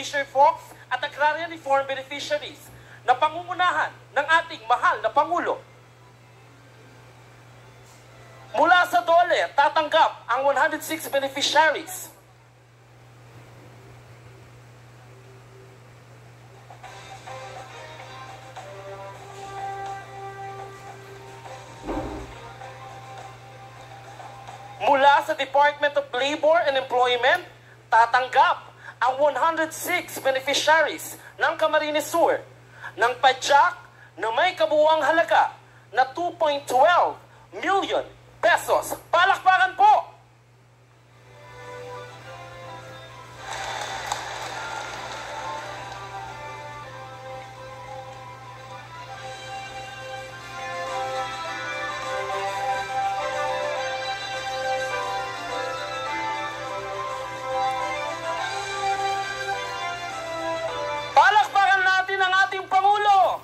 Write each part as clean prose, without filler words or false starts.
fishery folks at agrarian reform beneficiaries na pangungunahan ng ating mahal na Pangulo. Mula sa DOLE, tatanggap ang 106 beneficiaries. Mula sa Department of Labor and Employment, tatanggap ang 106 beneficiaries ng Camarines Sur ng padyak na may kabuuang halaga na 2.12 million pesos. Palakpakan po! Palakpakan natin ang ating Pangulo!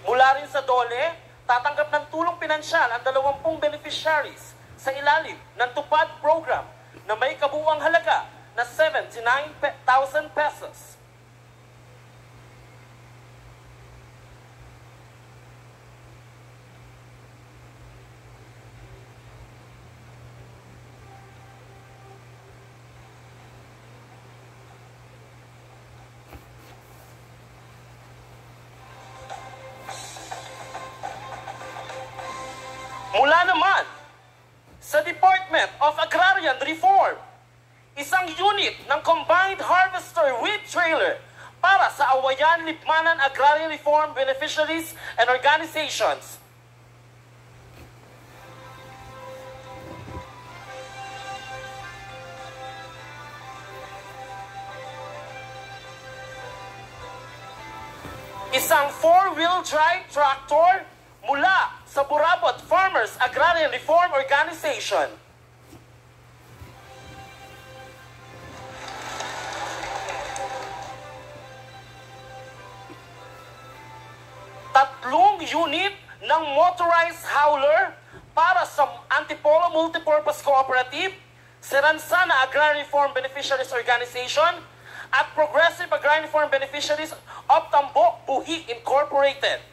Mula rin sa DOLE, tatanggap ng tulong pinansyal ang 20 beneficiaries sa ilalim ng TUPAD program na may kabuuang halaga na 79,000 pesos. Mula naman sa Department of Agrarian Reform, isang unit ng Combined Harvester with Trailer para sa Awayan Lipmanan Agrarian Reform Beneficiaries and Organizations. Isang 4-wheel drive tractor mula sa Burabot Farmers Agrarian Reform Organization. Tatlong unit ng motorized hauler para sa Antipolo Multipurpose Cooperative, Seransana Agrarian Reform Beneficiaries Organization, at Progressive Agrarian Reform Beneficiaries of Tambok Buhi Incorporated.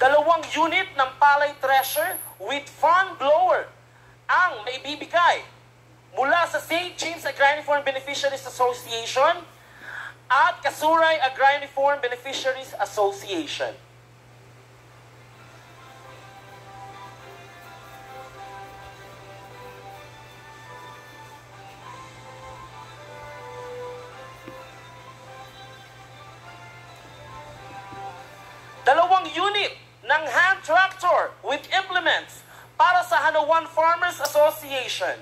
Dalawang unit ng palay thresher with farm blower ang maibibigay mula sa St. James Agrarian Reform Beneficiaries Association at Kasuray Agrarian Reform Beneficiaries Association. Dalawang unit ng hand tractor with implements para sa Hanawan Farmers Association.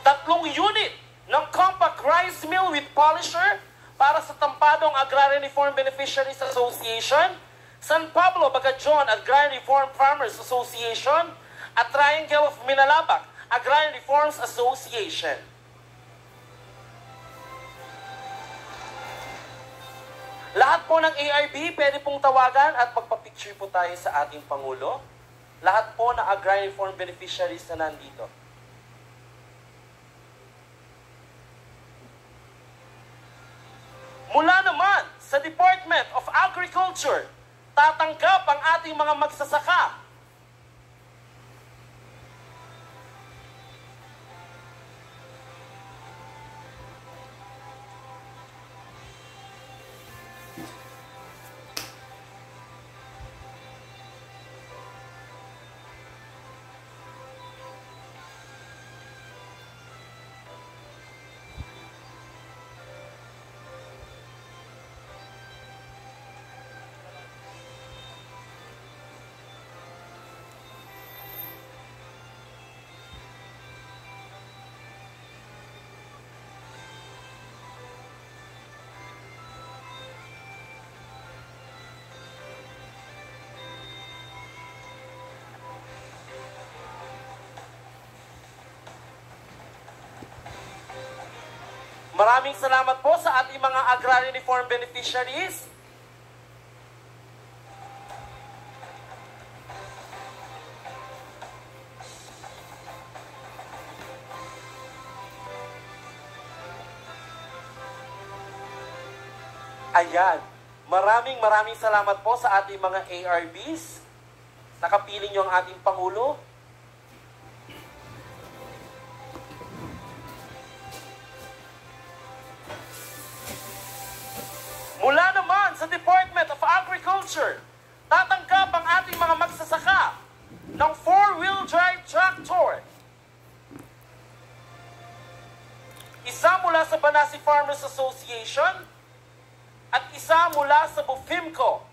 Tatlong unit ng compact rice mill with polisher para sa Tampadong Agrarian Reform Beneficiaries Association, San Pablo Bagajon Agrarian Reform Farmers Association, at Triangle of Minalabak Agrarian Reforms Association. Lahat po ng ARB, pwede pong tawagan at magpa-picture po tayo sa ating Pangulo. Lahat po ng Agrarian Reform Beneficiaries na nandito. Mula naman sa Department of Agriculture, tatanggap ang ating mga magsasaka. Maraming salamat po sa ating mga Agrarian Reform beneficiaries. Ayan. Maraming salamat po sa ating mga ARBs. Nakapiling niyo ang ating Pangulo. Mula naman sa Department of Agriculture, tatanggap ang ating mga magsasaka ng 4-wheel drive tractor. Isa mula sa Banasi Farmers Association at isa mula sa Bufimco.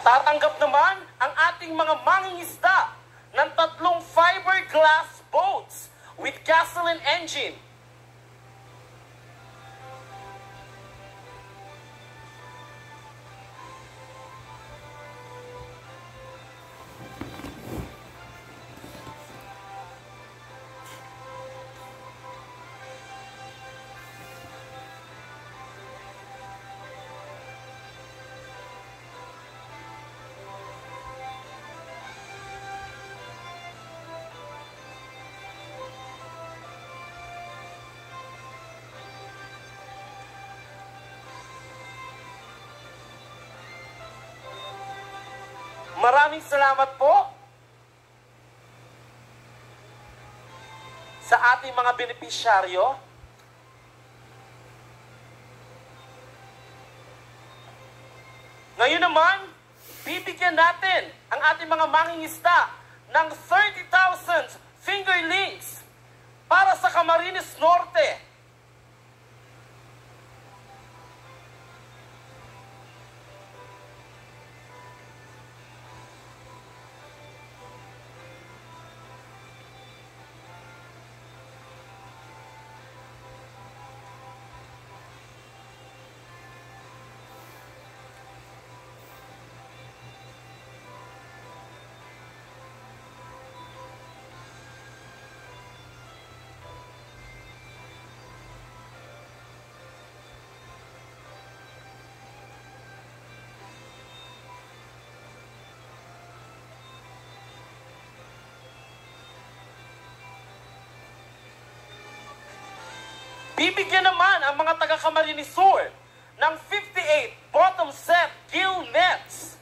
Tatanggap naman ang ating mga mangingisda ng 3 fiberglass boats with gasoline engine. Maraming salamat po sa ating mga benepisyaryo. Ngayon naman, bibigyan natin ang ating mga mangingisda ng 30,000 fingerlings para sa Camarines Norte. Bibigyan naman ang mga taga-Camarines Sur ng 58 bottom set gill nets.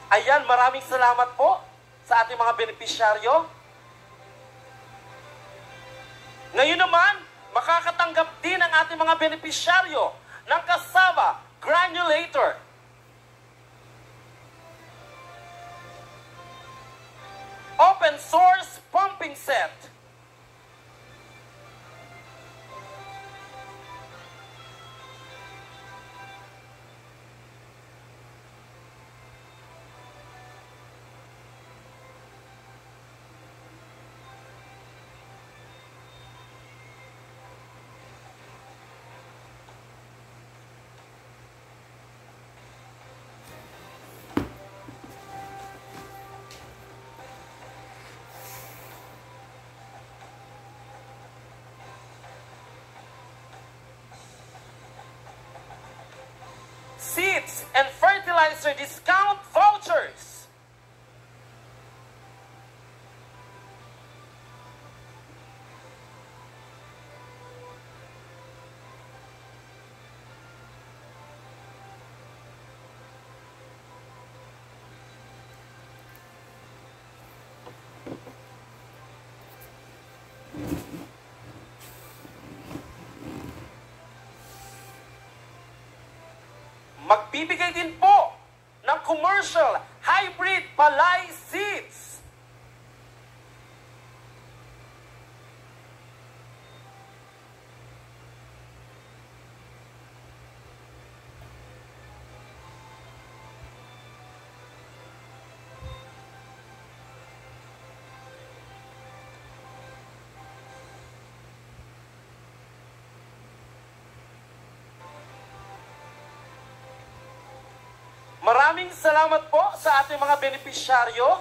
Ayan, maraming salamat po sa ating mga benepisyaryo. Ngayon naman, makakatanggap din ang ating mga benepisyaryo ng cassava granulator. Open source pumping set. Seeds and fertilizer discount vouchers. Magbibigay din po ng commercial hybrid palay seeds. Maraming salamat po sa ating mga benepisyaryo.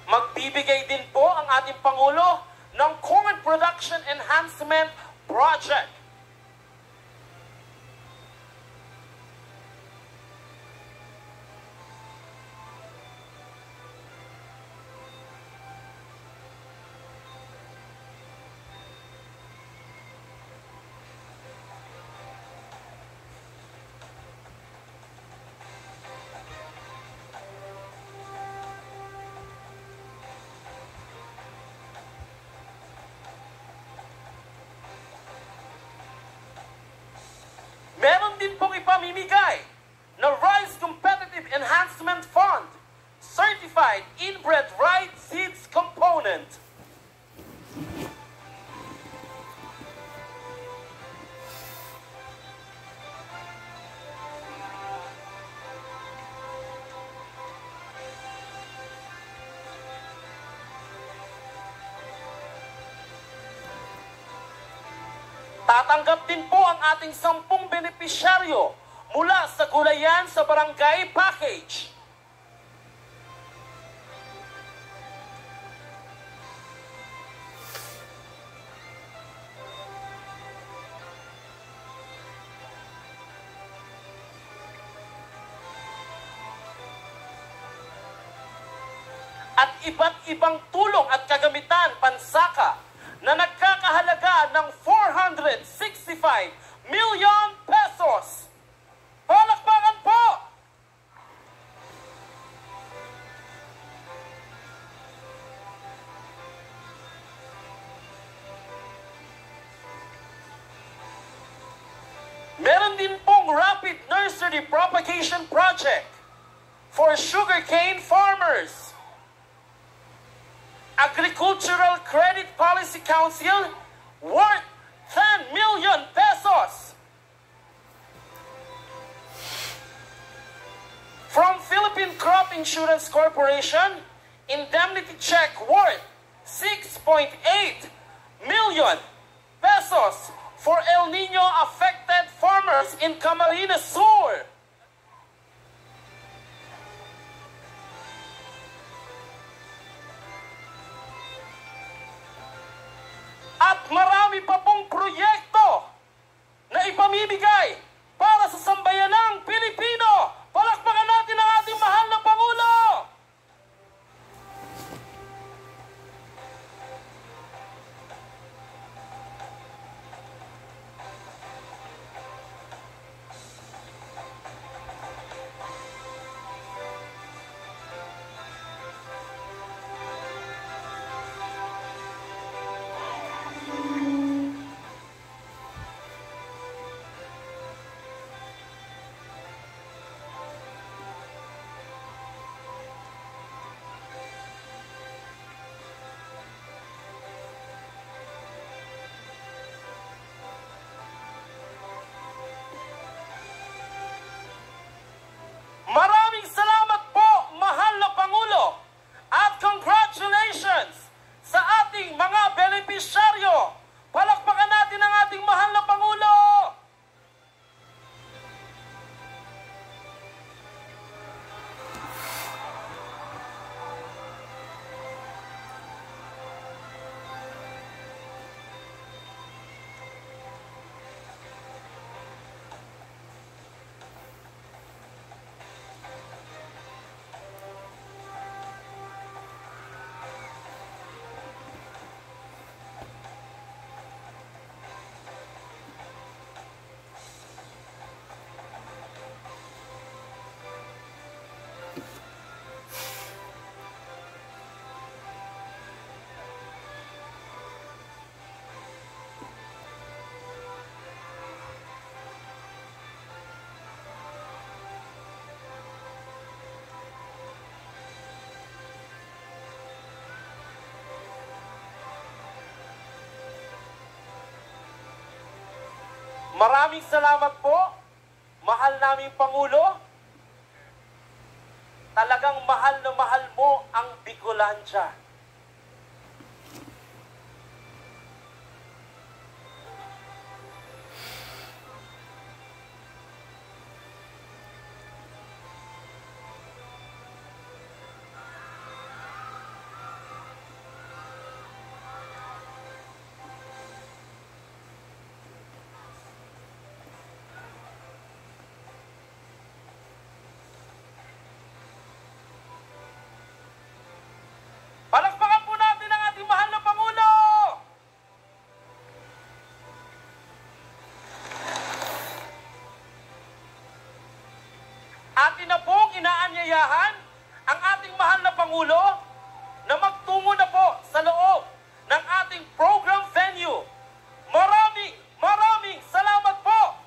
Magbibigay din po ang ating Pangulo ng Corn Production Enhancement Project. Meron din pong ipamimigay na Rice Competitive Enhancement Fund, Certified Inbred Rice Seeds Component. Tatanggap din po ang ating 10 benepisyaryo mula sa gulayan sa barangay package. At iba't ibang tulong at kagamitan pansaka na nagkakahalaga ng 465 million pesos. Palakpakan po! Meron din pong Rapid Nursery Propagation Project for sugarcane farmers. Agricultural Credit Policy Council worth 10 million pesos. From Philippine Crop Insurance Corporation, indemnity check worth 6.8 million pesos for El Nino affected farmers in Camarines Sur. At marami pa pong proyekto na ipamimigay para sa sambayanang Pilipino. Palakpakan natin ang ating mahal na Pangulo! Maraming salamat po, mahal naming Pangulo. Talagang mahal na mahal mo ang Bicolandia. Palakpakan po natin ang ating mahal na Pangulo! Atin na pong inaanyayahan ang ating mahal na Pangulo na magtungo na po sa loob ng ating program venue. Maraming salamat po!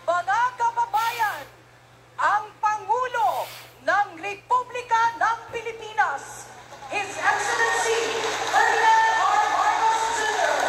Mga kababayan, ang Pangulo ng Republika ng Pilipinas, His Excellency Ferdinand R. Marcos Jr.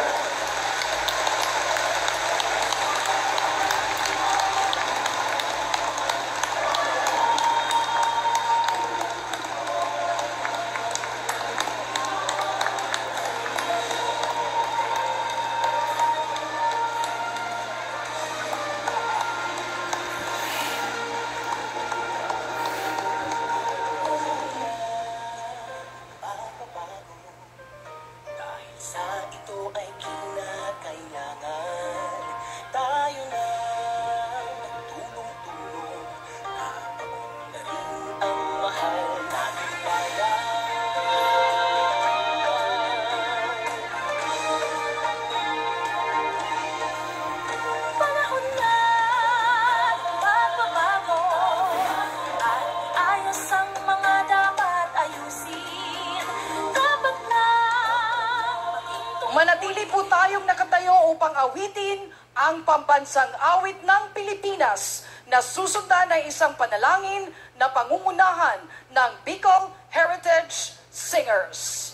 Manatili po tayong nakatayo upang awitin ang pambansang awit ng Pilipinas na susundan ng isang panalangin na pangungunahan ng Bicol Heritage Singers.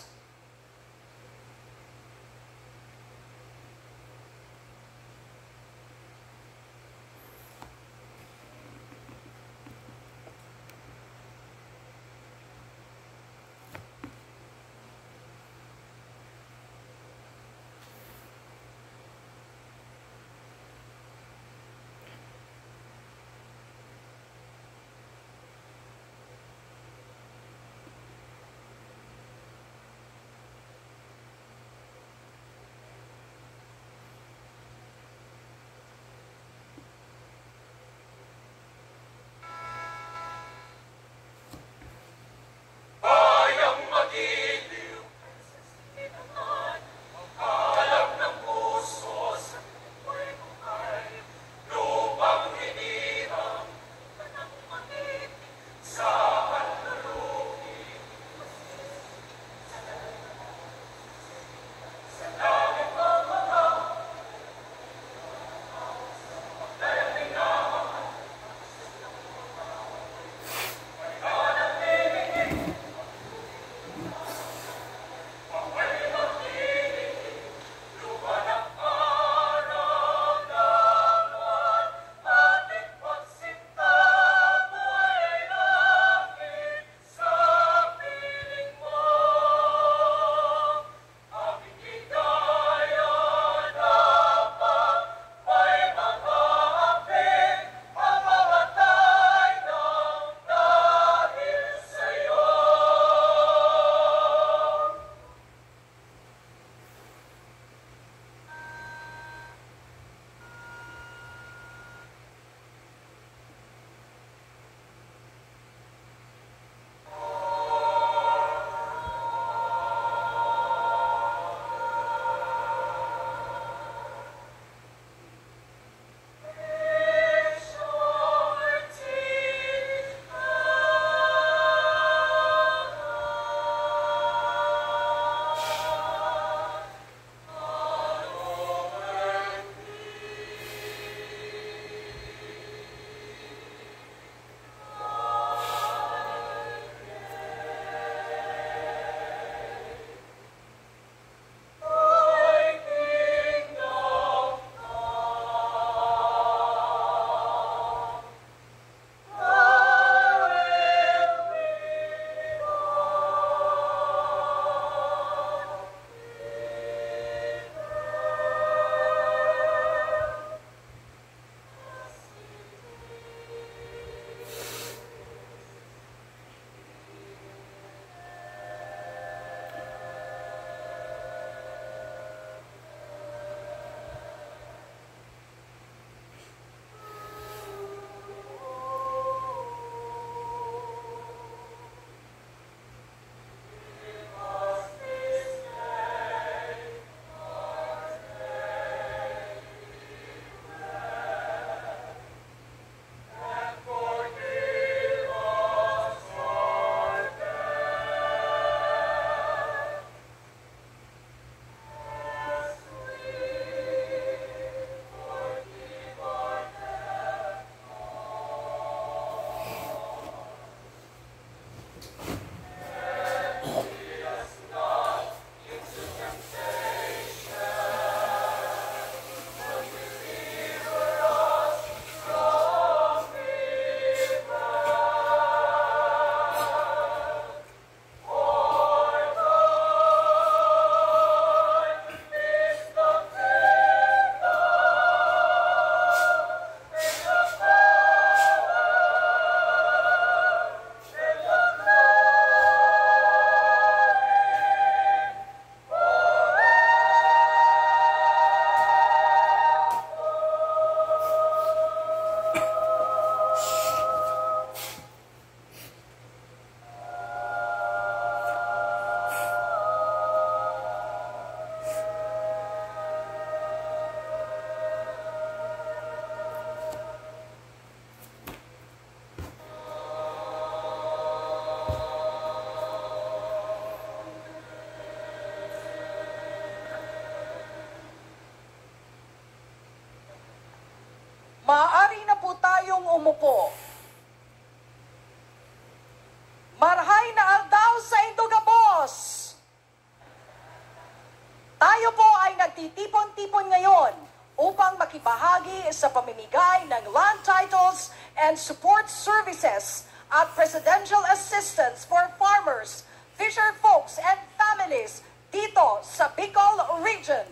magtipon ngayon upang makibahagi sa pamimigay ng land titles and support services at presidential assistance for farmers, fisher folks, and families dito sa Bicol Region.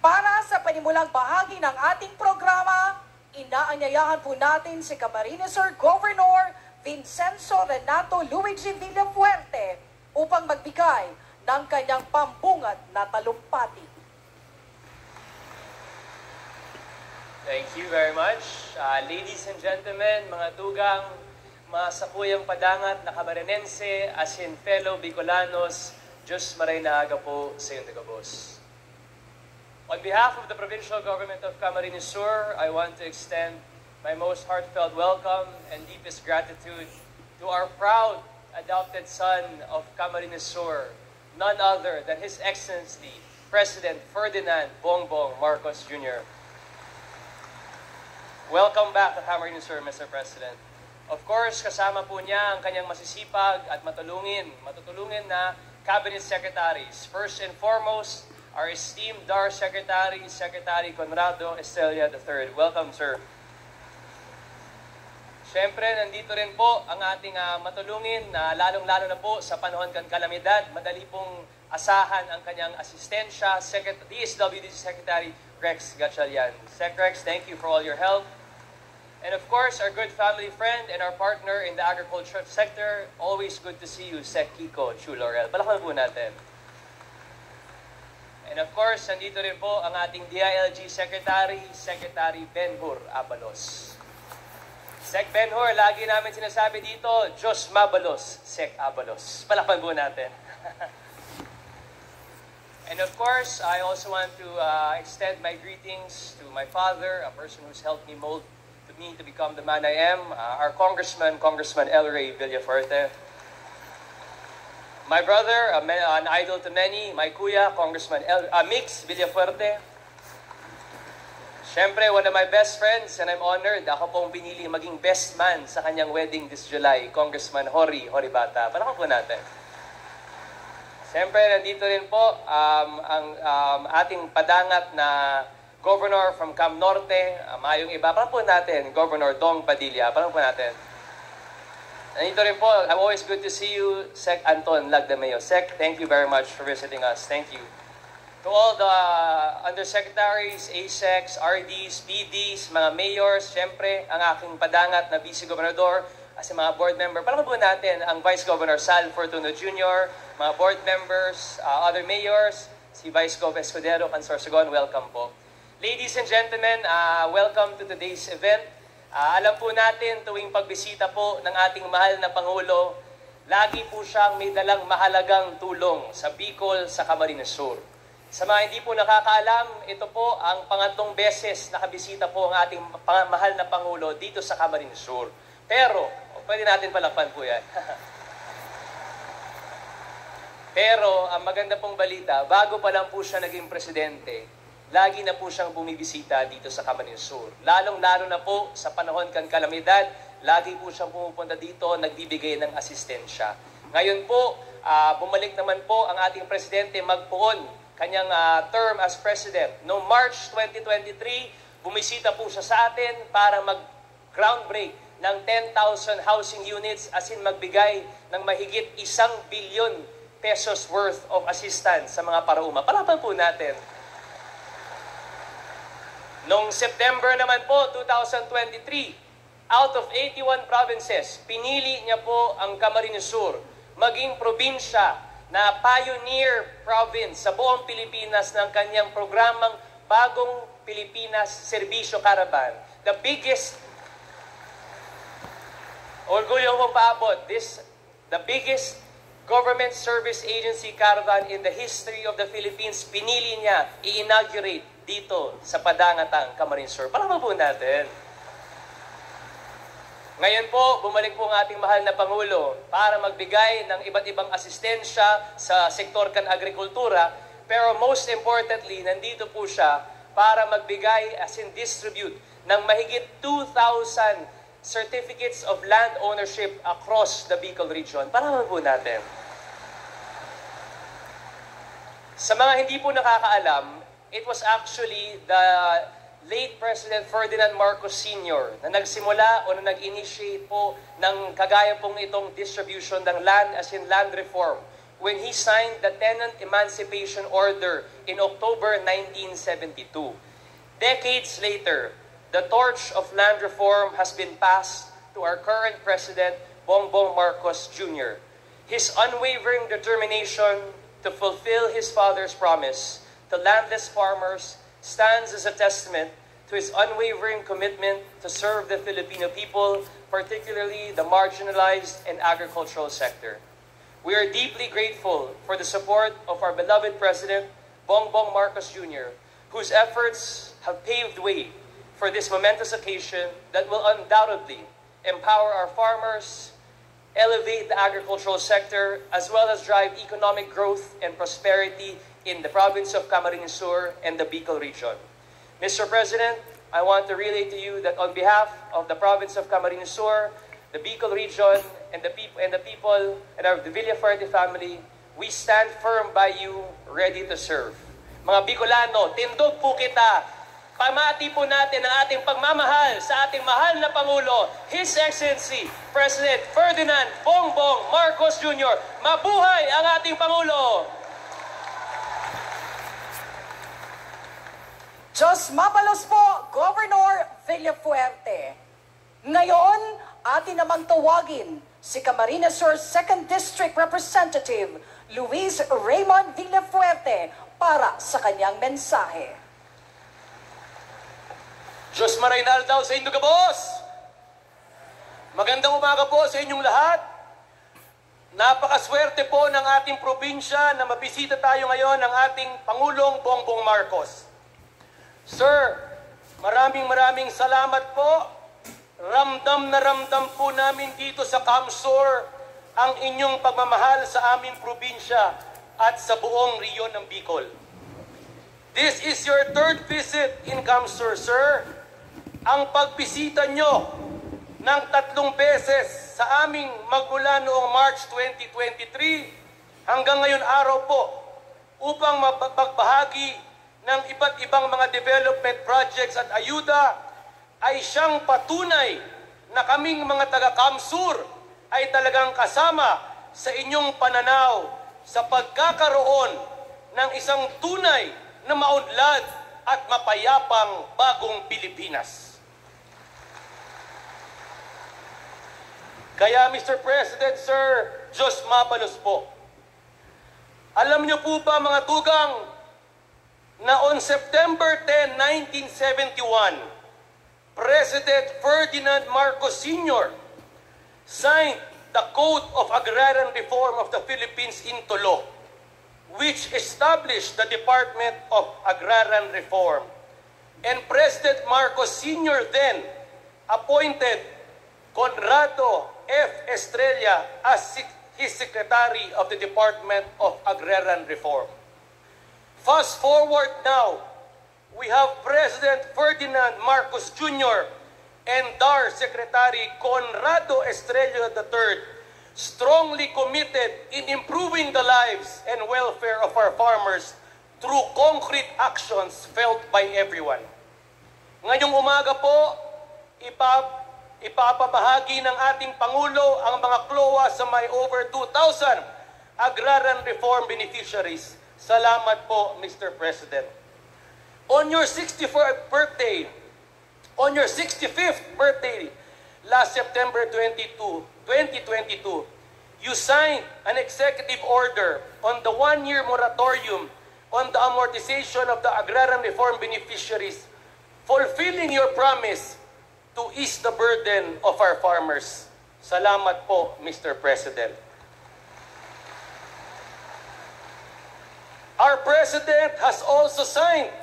Para sa panimulang bahagi ng ating programa, inaanyayahan po natin si Camarines Sur Governor Vincenzo Renato Luigi Villafuerte upang magbigay ng kanyang pambungad na talumpati. Thank you very much. Ladies and gentlemen, mga tugang, mga sakuyang padangat na Camarinense, as in fellow Bicolanos, Diyos maray na aga po sa iyong tagabos. On behalf of the provincial government of Camarines Sur, I want to extend my most heartfelt welcome and deepest gratitude to our proud adopted son of Camarines Sur, none other than His Excellency, President Ferdinand Bongbong Marcos Jr. Welcome back to Camarines Sur, Mr. President. Of course, kasama po niya ang kanyang masisipag at matutulungin na cabinet secretaries. First and foremost, our esteemed DAR Secretary, Secretary Conrado Estrella III. Welcome, sir. Siyempre, nandito rin po ang ating matulungin na lalong-lalo na po sa panahon ng kalamidad. Madali pong asahan ang kanyang asistensya, DSWD Secretary Rex Gatchalian. Sec Rex, thank you for all your help. And of course, our good family friend and our partner in the agriculture sector, always good to see you, Sec Kiko Chulorel. Palakpan po natin. And of course, nandito rin po ang ating DILG Secretary, Secretary Benhur Abalos. Sec Benhur, lagi namin sinasabi dito, Diyos mabalos, Sec Abalos. Palakpan po natin. And of course, I also want to extend my greetings to my father, a person who's helped me mold me to become the man I am, our Congressman El Ray Villafuerte. My brother, an idol to many, my kuya, Congressman Mix Villafuerte. Siyempre, one of my best friends, and I'm honored, ako pong pinili maging best man sa kanyang wedding this July, Congressman Hori Bata. Palakpan po natin. Siyempre, nandito rin po ang ating padangat na Governor from Cam Norte, mayong iba. Parang po natin, Governor Dong Padilla. Parang po natin. Nandito rin po, I'm always good to see you, Sec Anton Lagdameo. Sec, thank you very much for visiting us. Thank you. To all the undersecretaries, ASECs, RDs, PDs, mga mayors, syempre, ang aking padangat na Vice Gobernador, as mga board member. Parang po natin ang Vice Governor Sal Fortuno Jr., mga board members, other mayors, si Vice Gov Escudero, Cansorsogon, welcome po. Ladies and gentlemen, welcome to today's event. Alam po natin, tuwing pagbisita po ng ating mahal na Pangulo, lagi po siyang may dalang mahalagang tulong sa Bicol, sa Camarines Sur. Sa mga hindi po nakakaalam, ito po ang pangatlong beses nakabisita po ang ating mahal na Pangulo dito sa Camarines Sur. Pero, pwede natin palakpan po yan. Pero, ang maganda pong balita, bago pa lang po siya naging presidente, lagi na po siyang bumibisita dito sa Camarines Sur. Lalong-lalo na po sa panahon ng kalamidad, lagi po siyang pumupunta dito, nagbibigay ng asistensya. Ngayon po, bumalik naman po ang ating presidente magpuon kanyang term as president. Noong March 2023, bumisita po siya sa atin para mag-groundbreak ng 10,000 housing units, as in magbigay ng mahigit 1 billion pesos worth of assistance sa mga parauma. Palapan po natin. Noong September naman po, 2023, out of 81 provinces, pinili niya po ang Camarines Sur maging probinsya na pioneer province sa buong Pilipinas ng kanyang programang Bagong Pilipinas Serbisyo Caravan. The biggest, orgulyo kong paabot, the biggest government service agency caravan in the history of the Philippines, pinili niya, i-inaugurate dito sa padangatang Camarines Sur. Palakpan po natin. Ngayon po, bumalik po ang ating mahal na Pangulo para magbigay ng iba't ibang asistensya sa sektor kan agrikultura. Pero most importantly, nandito po siya para magbigay as in distribute ng mahigit 2,000 certificates of land ownership across the Bicol region. Palakpan po natin. Sa mga hindi po nakakaalam, it was actually the late President Ferdinand Marcos Sr. na nagsimula o na nag-initiate po ng kagaya pong itong distribution ng land as in land reform when he signed the Tenant Emancipation Order in October 1972. Decades later, the torch of land reform has been passed to our current President, Bongbong Marcos Jr. His unwavering determination to fulfill his father's promise to landless farmers stands as a testament to his unwavering commitment to serve the Filipino people, particularly the marginalized and agricultural sector. We are deeply grateful for the support of our beloved President, Bongbong Marcos Jr., whose efforts have paved way for this momentous occasion that will undoubtedly empower our farmers, elevate the agricultural sector, as well as drive economic growth and prosperity in the province of Camarines Sur and the Bicol region. Mr. President, I want to relay to you that on behalf of the province of Camarines Sur, the Bicol region, and the people and our the Villafuerte family, we stand firm by you, ready to serve. Mga Bicolano, tindog po kita. Pamati po natin ang ating pagmamahal sa ating mahal na Pangulo, His Excellency, President Ferdinand Bongbong Marcos Jr. Mabuhay ang ating Pangulo! Diyos mabalos po, Governor Villafuerte. Ngayon, atin namang tawagin si Camarines Sur 2nd District Representative Luis Raymond Villafuerte para sa kanyang mensahe. Diyos maraynal daw sa inyo, boss! Magandang umaga po sa inyong lahat. Napakaswerte po ng ating probinsya na mabisita tayo ngayon ng ating Pangulong Bongbong Marcos. Sir, maraming salamat po. Ramdam na ramdam po namin dito sa Camsur ang inyong pagmamahal sa aming probinsya at sa buong rehiyon ng Bicol. This is your third visit in Camsur, sir. Ang pagbisita nyo ng 3 beses sa aming magmula noong March 2023 hanggang ngayon araw po upang magbahagi ng iba't ibang mga development projects at ayuda ay siyang patunay na kaming mga taga-Camsur ay talagang kasama sa inyong pananaw sa pagkakaroon ng isang tunay na maunlad at mapayapang bagong Pilipinas. Kaya Mr. President, Sir, Diyos mabalos po. Alam niyo po ba mga tugang na on September 10, 1971, President Ferdinand Marcos Sr. signed the Code of Agrarian Reform of the Philippines into law, which established the Department of Agrarian Reform. And President Marcos Sr. then appointed Conrado F. Estrella as his Secretary of the Department of Agrarian Reform. Fast forward now, we have President Ferdinand Marcos Jr. and DAR Secretary Conrado Estrella III strongly committed in improving the lives and welfare of our farmers through concrete actions felt by everyone. Ngayong umaga po, ipapabahagi ng ating Pangulo ang mga CLOA sa may over 2,000 agrarian reform beneficiaries. Salamat po, Mr. President. On your 65th birthday, last September 22, 2022, you signed an executive order on the 1-year moratorium on the amortization of the agrarian reform beneficiaries, fulfilling your promise to ease the burden of our farmers. Salamat po, Mr. President. Our President has also signed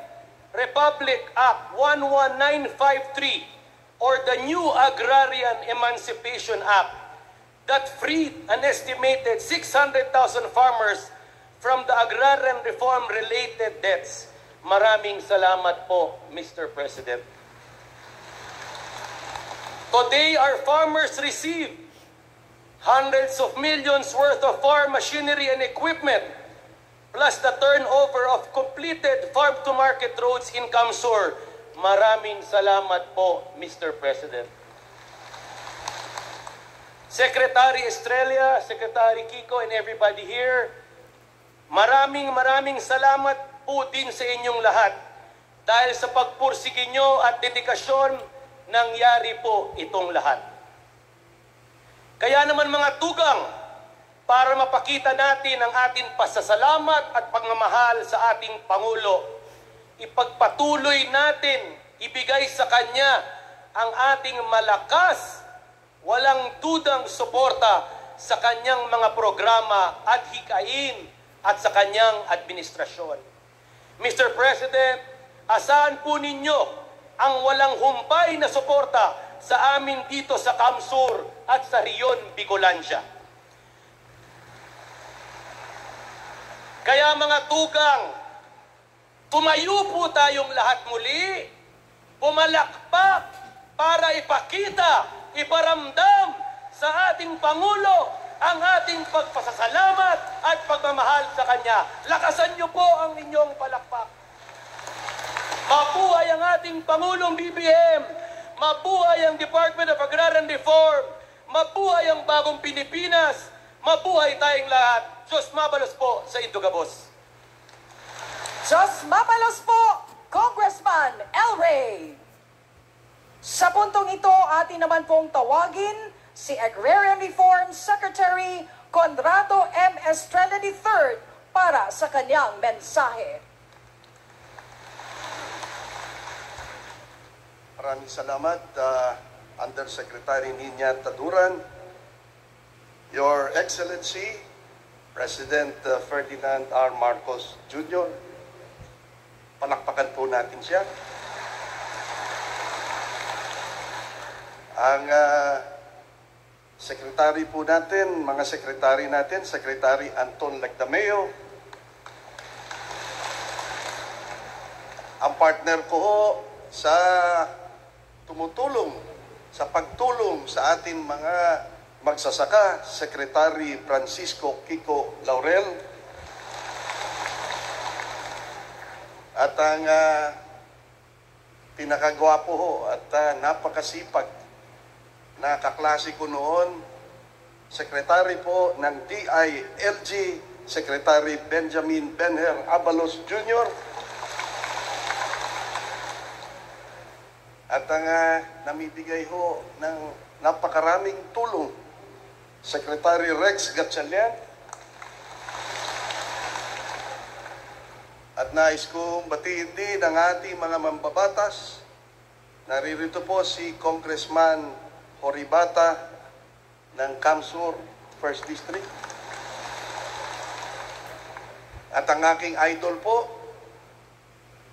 Republic Act 11953 or the new Agrarian Emancipation Act that freed an estimated 600,000 farmers from the agrarian reform-related debts. Maraming salamat po, Mr. President. Today, our farmers receive hundreds of millions worth of farm machinery and equipment, plus the turnover of completed farm-to-market roads in Kamsur. Maraming salamat po, Mr. President. Secretary Estrella, Secretary Kiko, and everybody here, maraming salamat po din sa inyong lahat. Dahil sa pagpursige nyo at dedikasyon, nangyari po itong lahat. Kaya naman mga tugang, para mapakita natin ang ating pasasalamat at pagmamahal sa ating Pangulo, ipagpatuloy natin, ibigay sa Kanya ang ating malakas, walang dudang suporta sa Kanyang mga programa at hikain at sa Kanyang administrasyon. Mr. President, asahan po ninyo ang walang humpay na suporta sa amin dito sa Kamsur at sa Rion, Bicolandia. Kaya mga tugang, tumayo po tayong lahat muli, pumalakpak para ipakita, iparamdam sa ating Pangulo ang ating pagpasasalamat at pagmamahal sa Kanya. Lakasan niyo po ang inyong palakpak. Mabuhay ang ating Pangulong BBM, mabuhay ang Department of Agrarian Reform, mabuhay ang bagong Pilipinas, mabuhay tayong lahat. Diyos mabalos po sa Indugabos. Diyos mabalos po, Congressman El Rey. Sa puntong ito, atin naman pong tawagin si Agrarian Reform Secretary Conrado M. Estrella III para sa kanyang mensahe. Maraming salamat, Undersecretary Nina Taduran, Your Excellency, President Ferdinand R. Marcos Jr. Palakpakan po natin siya. Ang Secretary po natin, mga Secretary natin, Secretary Anton Lagdameo, ang partner ko ho sa tumutulong, sa pagtulong sa ating mga magsasaka, Secretary Francisco Kiko Laurel, at ang pinakagwapo ho at napakasipag na kaklase ko noon, Secretary po ng DILG, Secretary Benjamin Benher Abalos Jr. At ang namibigay ho ng napakaraming tulong, Secretary Rex Gatchalian. At nais kong batiin din ang ating mga mambabatas. Naririto po si Congressman Horibata ng Kamsur 1st District. At ang aking idol po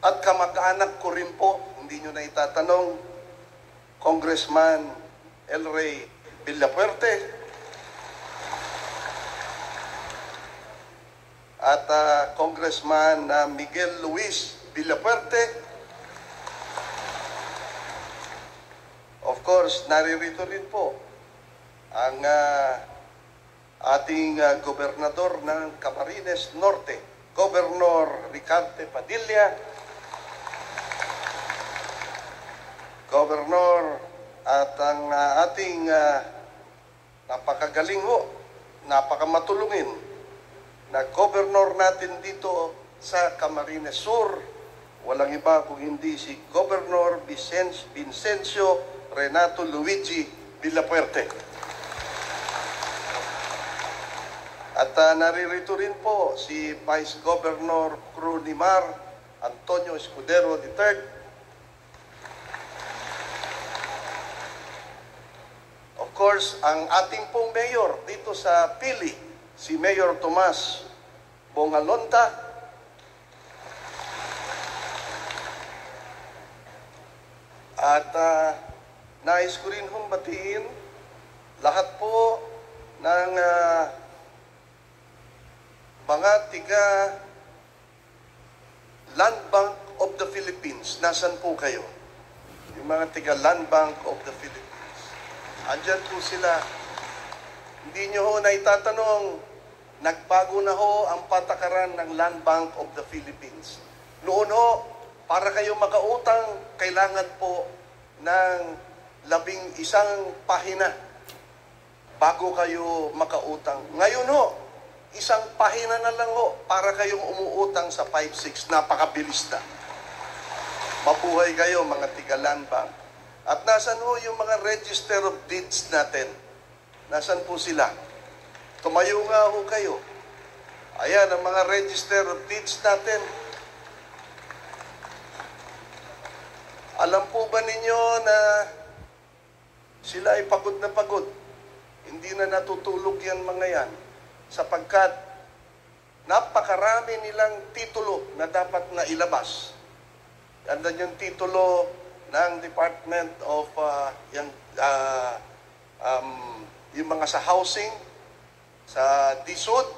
at kamag-anak ko rin po, hindi nyo na itatanong, Congressman El Rey Villapuerte at Congressman Miguel Luis Villapuerte. Of course, naririto rin po ang ating gobernador ng Camarines Norte, Governor Ricarte Padilla, Governor at ang ating napakagaling ho, napakamatulungin na Governor natin dito sa Camarines Sur, walang iba kung hindi si Governor Vincencio Renato Luigi Villapuerte. At naririto rin po si Vice Governor Crunimar Antonio Escudero III. Of course, ang ating pong mayor dito sa Pili, si Mayor Tomas Bongalonta. At nais ko rin humbatiin lahat po ng mga tiga Land Bank of the Philippines. Nasaan po kayo? Yung mga tiga Land Bank of the Philippines. Andyan po sila. Hindi nyo ho na itatanong, nagbago na ho ang patakaran ng Land Bank of the Philippines. Noon ho, para kayo makautang, kailangan po ng 11 pahina bago kayo makautang. Ngayon ho, 1 pahina na lang ho para kayong umuutang sa 5-6. Napakabilis na. Mabuhay kayo mga tiga-Land Bank. At nasan ho yung mga register of deeds natin? Nasan po sila? Tumayo nga ho kayo. Ayan ang mga register of deeds natin. Alam po ba ninyo na sila ay pagod na pagod? Hindi na natutulog yan mga yan. Sapagkat napakarami nilang titulo na dapat na ilabas. Andan yung titulo ng Department of yung mga sa housing, sa DSUD,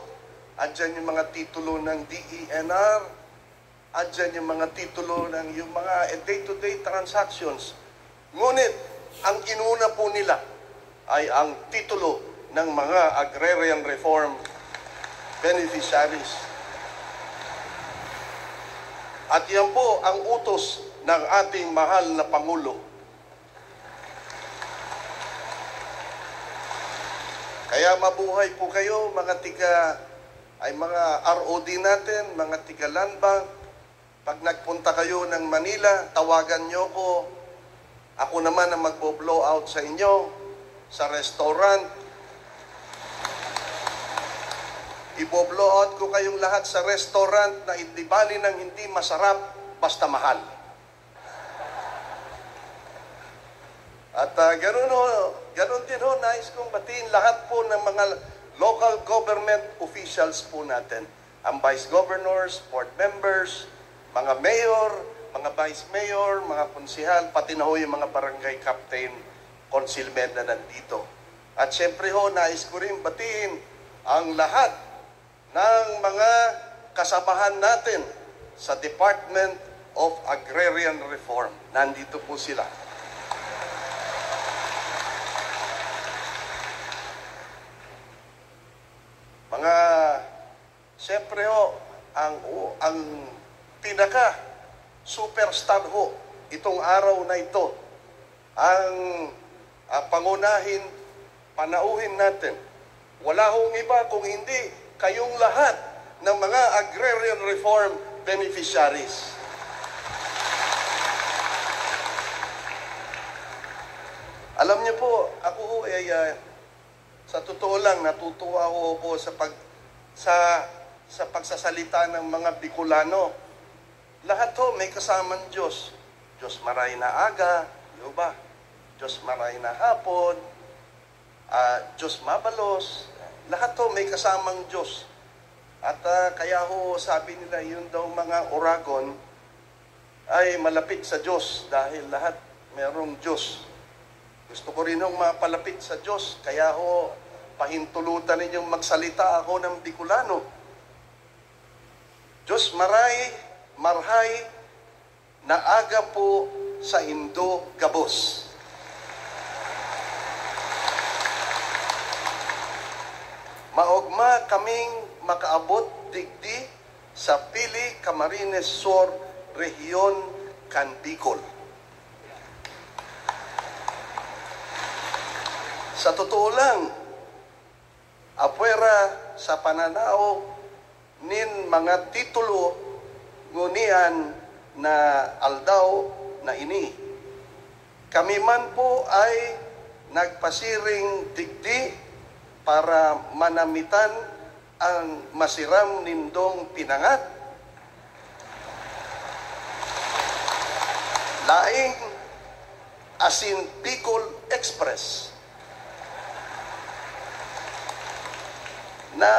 andyan yung mga titulo ng DENR, andyan yung mga titulo ng yung mga day-to-day transactions. Ngunit, ang inuna po nila ay ang titulo ng mga agrarian reform beneficiaries. At yan po ang utos ng ating mahal na Pangulo. Kaya mabuhay po kayo mga mga ROD natin, mga tiga Land Bank. Pag nagpunta kayo ng Manila, tawagan nyo ko. Ako naman ang magbo-blow out sa inyo, sa restaurant. Ibo-blow out ko kayong lahat sa restaurant na hindi bali ng hindi masarap, basta mahal. At ganun din ho, nais kong batiin lahat po ng mga local government officials po natin. Ang vice governors, board members, mga mayor, mga vice mayor, mga konsihal, pati na ho yung mga barangay captain, councilmen na nandito. At syempre ho, nais ko rin batiin ang lahat ng mga kasamahan natin sa Department of Agrarian Reform. Nandito po sila. Siyempre ho, ang pinaka superstar ho, itong araw na ito, ang pangunahin, panauhin natin. Wala hong iba kung hindi kayong lahat ng mga agrarian reform beneficiaries. Alam niyo po, ako ho ay sa totoo lang natutuwa ho po sa pagsasalita ng mga Bicolano. Lahat ho may kasamang Diyos. Diyos maray na aga, di ba? Diyos maray na hapon, Diyos mabalos. Lahat ho may kasamang Diyos. At kaya ho sabi nila yun daw mga Oragon ay malapit sa Diyos dahil lahat merong Diyos. Gusto ko rin hong mapalapit sa Diyos, kaya ho pahintulutan ninyong magsalita ako ng Bicolano. Diyos maray, marhay, na aga po sa Indo Gabos. Maogma kaming makaabot digdi sa Pili, Camarines Sur, Rehiyon, Bicol. Sa totoo lang, apwera sa pananaw nin mga titulo ngunian na aldaw na ini. Kami man po ay nagpasiring digdi para manamitan ang masiram nindong pinangat. Laing asin Bicol Express na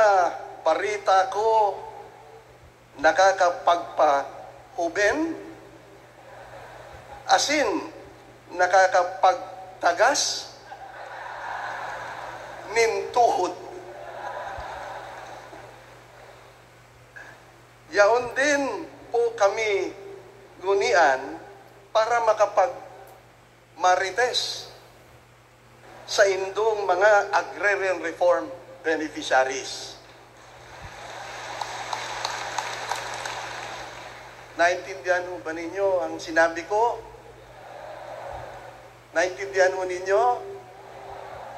parita ko nakakapagpahuben, asin nakakapagtagas, nintuhod. Yaon din po kami gunian para makapag-marites sa indong mga agrarian reform beneficiaries. Naintindihan ho ba ninyo ang sinabi ko? Naintindihan ho ninyo?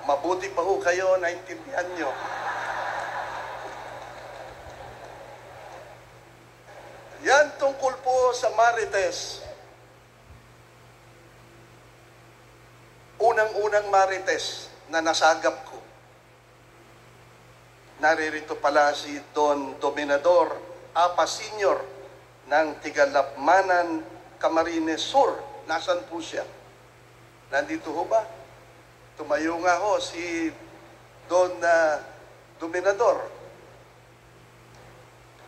Mabuti pa ho kayo, naintindihan nyo. Yan tungkol po sa Marites. Unang-unang Marites na nasagap ko. Naririto pala si Don Dominador Apa Senior ng Tigalapmanan, Camarines Sur. Nasaan po siya? Nandito ho ba? Tumayo nga ho si Don Dominador.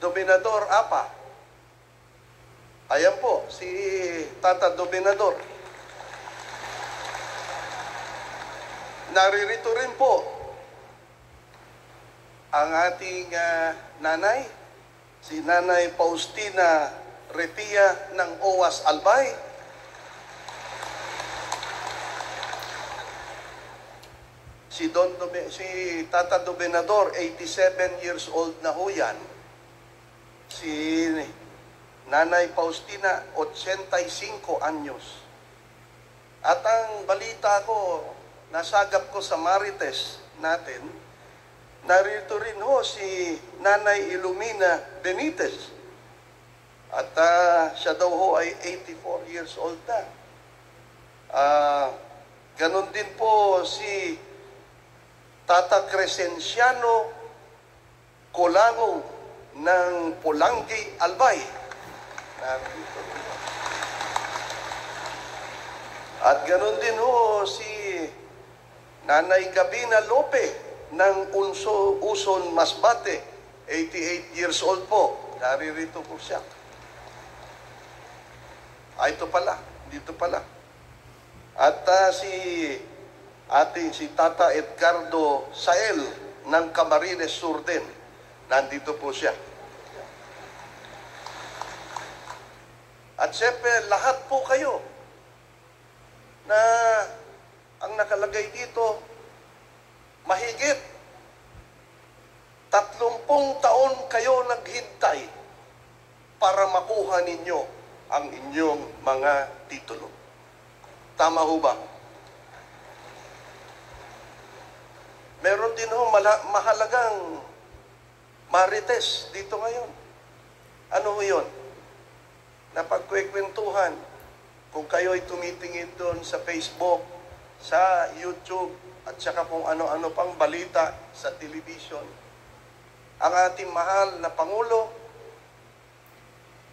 Dominador Apa. Ayan po, si Tata Dominador. Naririto rin po ang ating nanay, si Nanay Faustina Repia ng OWAS Albay. Si Tata Dominador, 87 years old na ho yan. Si Nanay Faustina, 85 anyos. At ang balita ko, nasagap ko sa Marites natin, narito rin ho si Nanay Ilumina Benitez. At siya daw ho ay 84 years old na. Ganon din po si Tata Crescenciano Colango ng Pulangi, Albay. Narito rin. At ganon din ho si Nanay Gabina Lope ng Uson Masbate, 88 years old po. Naririto po siya. Ito pala, dito pala. At si Tata Edgardo Sael ng Camarines Sur din. Nandito po siya. At siyempre, lahat po kayo na ang nakalagay dito, mahigit 30 taon kayo naghintay para makuha ninyo ang inyong mga titulo. Tama ho ba? Meron din ho mahalagang Marites dito ngayon. Ano ho yun? Napagkwekwentuhan. Kung kayo ay tumitingin doon sa Facebook, sa YouTube, at saka kung ano-ano pang balita sa television, ang ating mahal na Pangulo,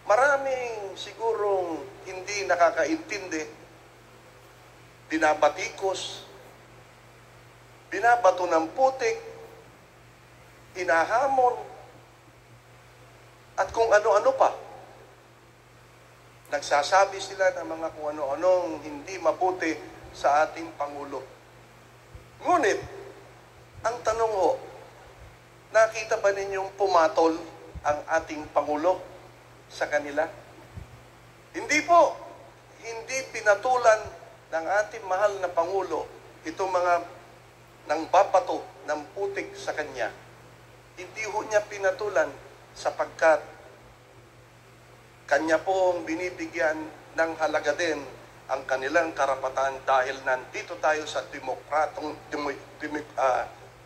maraming sigurong hindi nakakaintindi, binabatikos, binabato ng putik, hinahamon, at kung ano-ano pa. Nagsasabi sila ng mga kung ano-anong hindi mabuti sa ating Pangulo. Ngunit, ang tanong ho, nakita ba ninyong pumatol ang ating Pangulo sa kanila? Hindi po. Hindi pinatulan ng ating mahal na Pangulo itong mga nang babato ng putik sa kanya. Hindi ho niya pinatulan sapagkat kanya pong binibigyan ng halaga din ang kanilang karapatan dahil nandito tayo sa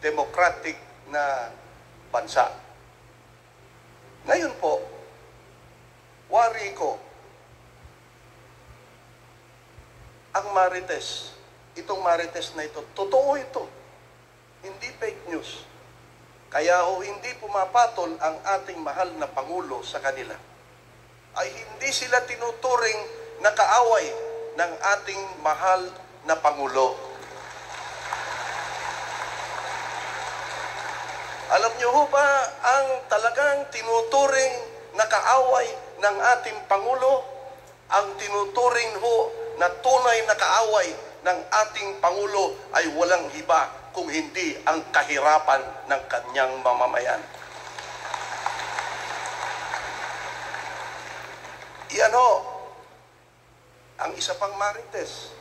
democratic na bansa. Ngayon po, wari ko, ang Marites, itong Marites na ito, totoo ito. Hindi fake news. Kaya ho hindi pumapatol ang ating mahal na Pangulo sa kanila. Ay hindi sila tinuturing na kaaway ng ating mahal na Pangulo. Alam niyo ho ba ang talagang tinuturing na kaaway ng ating Pangulo? Ang tinuturing ho na tunay na kaaway ng ating Pangulo ay walang iba kung hindi ang kahirapan ng kanyang mamamayan. Iyan ho, ang isa pang Marites.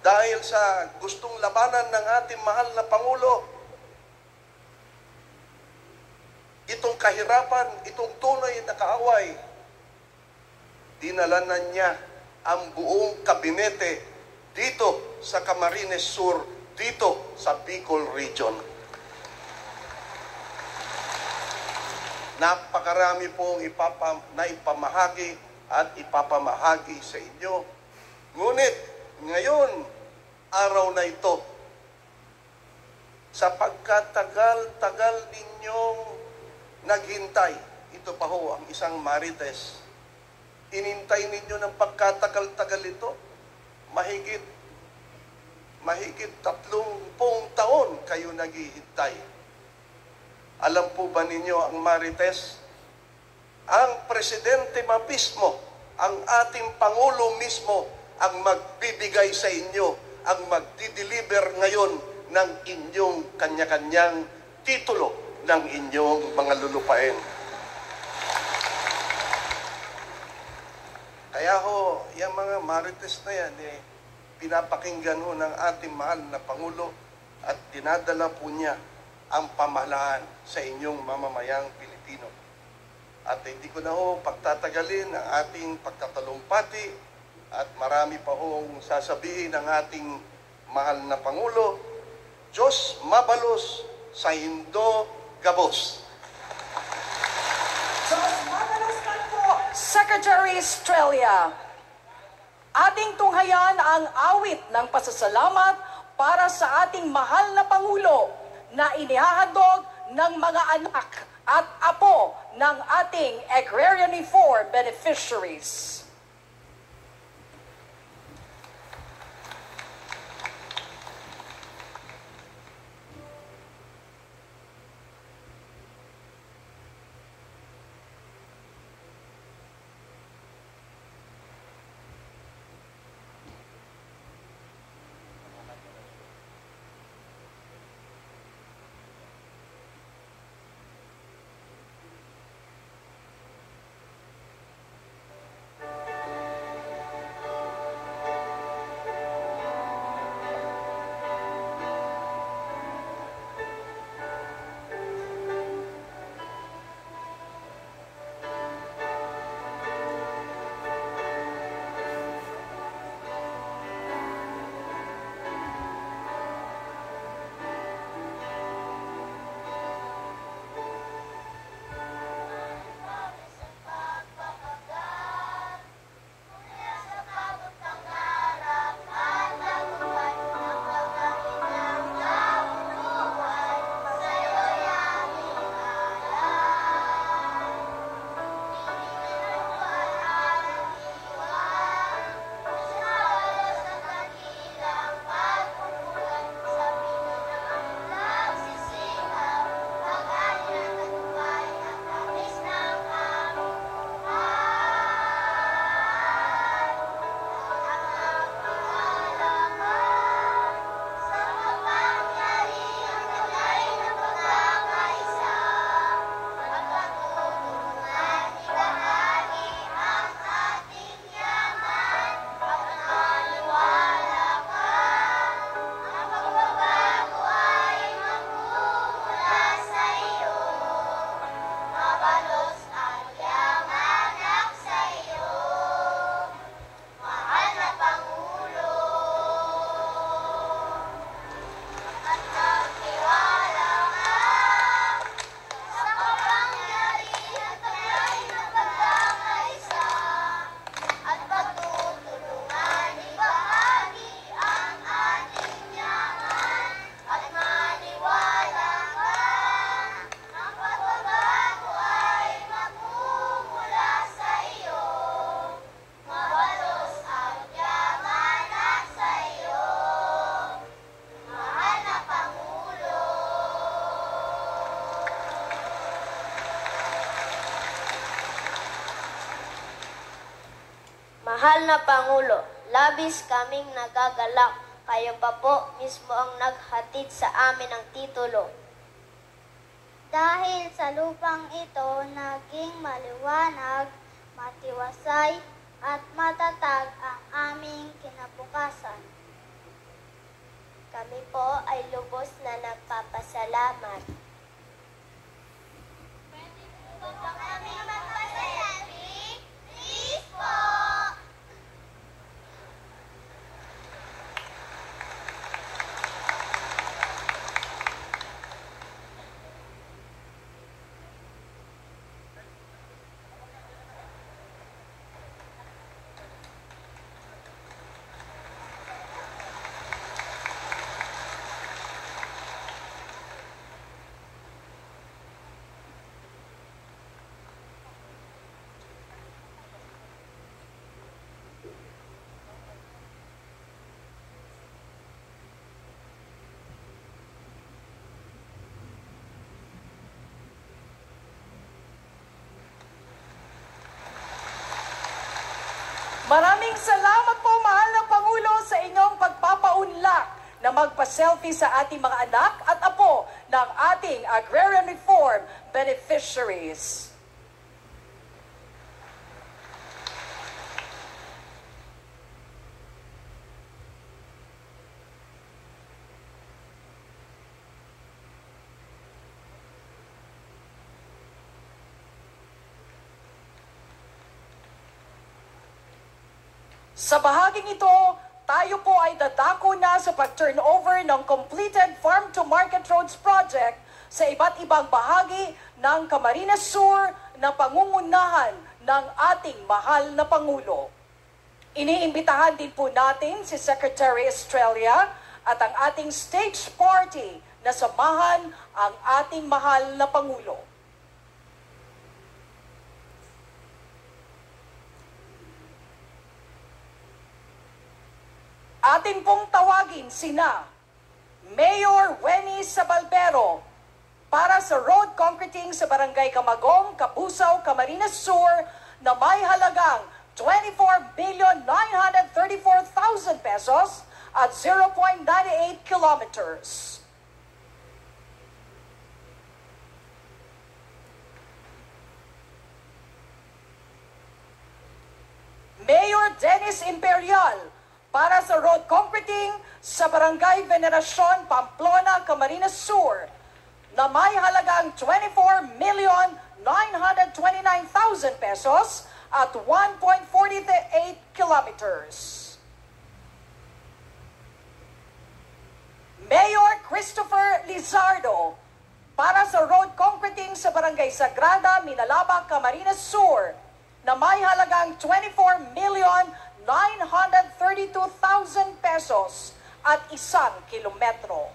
Dahil sa gustong labanan ng ating mahal na Pangulo, itong kahirapan, itong tunay na kaaway, dinala na niya ang buong kabinete dito sa Camarines Sur, dito sa Bicol Region. Napakarami pong naipamahagi at ipapamahagi sa inyo. Ngunit ngayon, araw na ito, sa pagkatagal-tagal ninyong naghintay, ito pa ho ang isang marites, inintay ninyo ng pagkatagal-tagal ito, mahigit 30 taon kayo naghihintay. Alam po ba ninyo ang marites? Ang presidente mismo, ang ating Pangulo mismo, ang magbibigay sa inyo, ang magdi-deliver ngayon ng inyong kanya-kanyang titulo ng inyong mga lulupain. Kaya ho, yung mga marites na yan, pinapakinggan ho ng ating mahal na Pangulo at dinadala po niya ang pamahalaan sa inyong mamamayang Pilipino. At hindi ko na ho pagtatagalin ang ating pagtatalumpati at marami pa hong sasabihin ng ating mahal na Pangulo. Diyos mabalos sa Indo Gabos. Secretary Estrella, ating tunghayan ang awit ng pasasalamat para sa ating mahal na Pangulo na inihahandog ng mga anak at apo ng ating Agrarian Reform beneficiaries. Mahal na Pangulo, labis kaming nagagalak. Kayo pa po mismo ang naghatid sa amin ng titulo. Dahil sa lupang ito, naging maliwanag, matiwasay, at matatag ang aming kinabukasan. Kami po ay lubos na nagpapasalamat. Pwede po ba kami magpasayabi? Please po! Maraming salamat po, mahal na Pangulo, sa inyong pagpapaunlak na magpa-selfie sa ating mga anak at apo ng ating agrarian reform beneficiaries. Sa bahaging ito, tayo po ay dadako na sa pag-turnover ng completed Farm-to-Market Roads Project sa iba't ibang bahagi ng Camarines Sur na pangungunahan ng ating mahal na Pangulo. Iniimbitahan din po natin si Secretary Estrella at ang ating stage party na samahan ang ating mahal na Pangulo. Atin pong tawagin sina Mayor Wenny Sabalbero para sa road concreting sa Barangay Camagong, Kabusaw, Camarines Sur na may halagang 24,934,000 pesos at 0.98 kilometers. Mayor Dennis Imperial para sa road concreting sa Barangay Veneracion, Pamplona, Camarines Sur na may halagang 24,929,000 pesos at 1.48 kilometers. Mayor Christopher Lizardo para sa road concreting sa Barangay Sagrada, Minalaba, Camarines Sur na may halagang 24,932,000 pesos at 1 kilometro.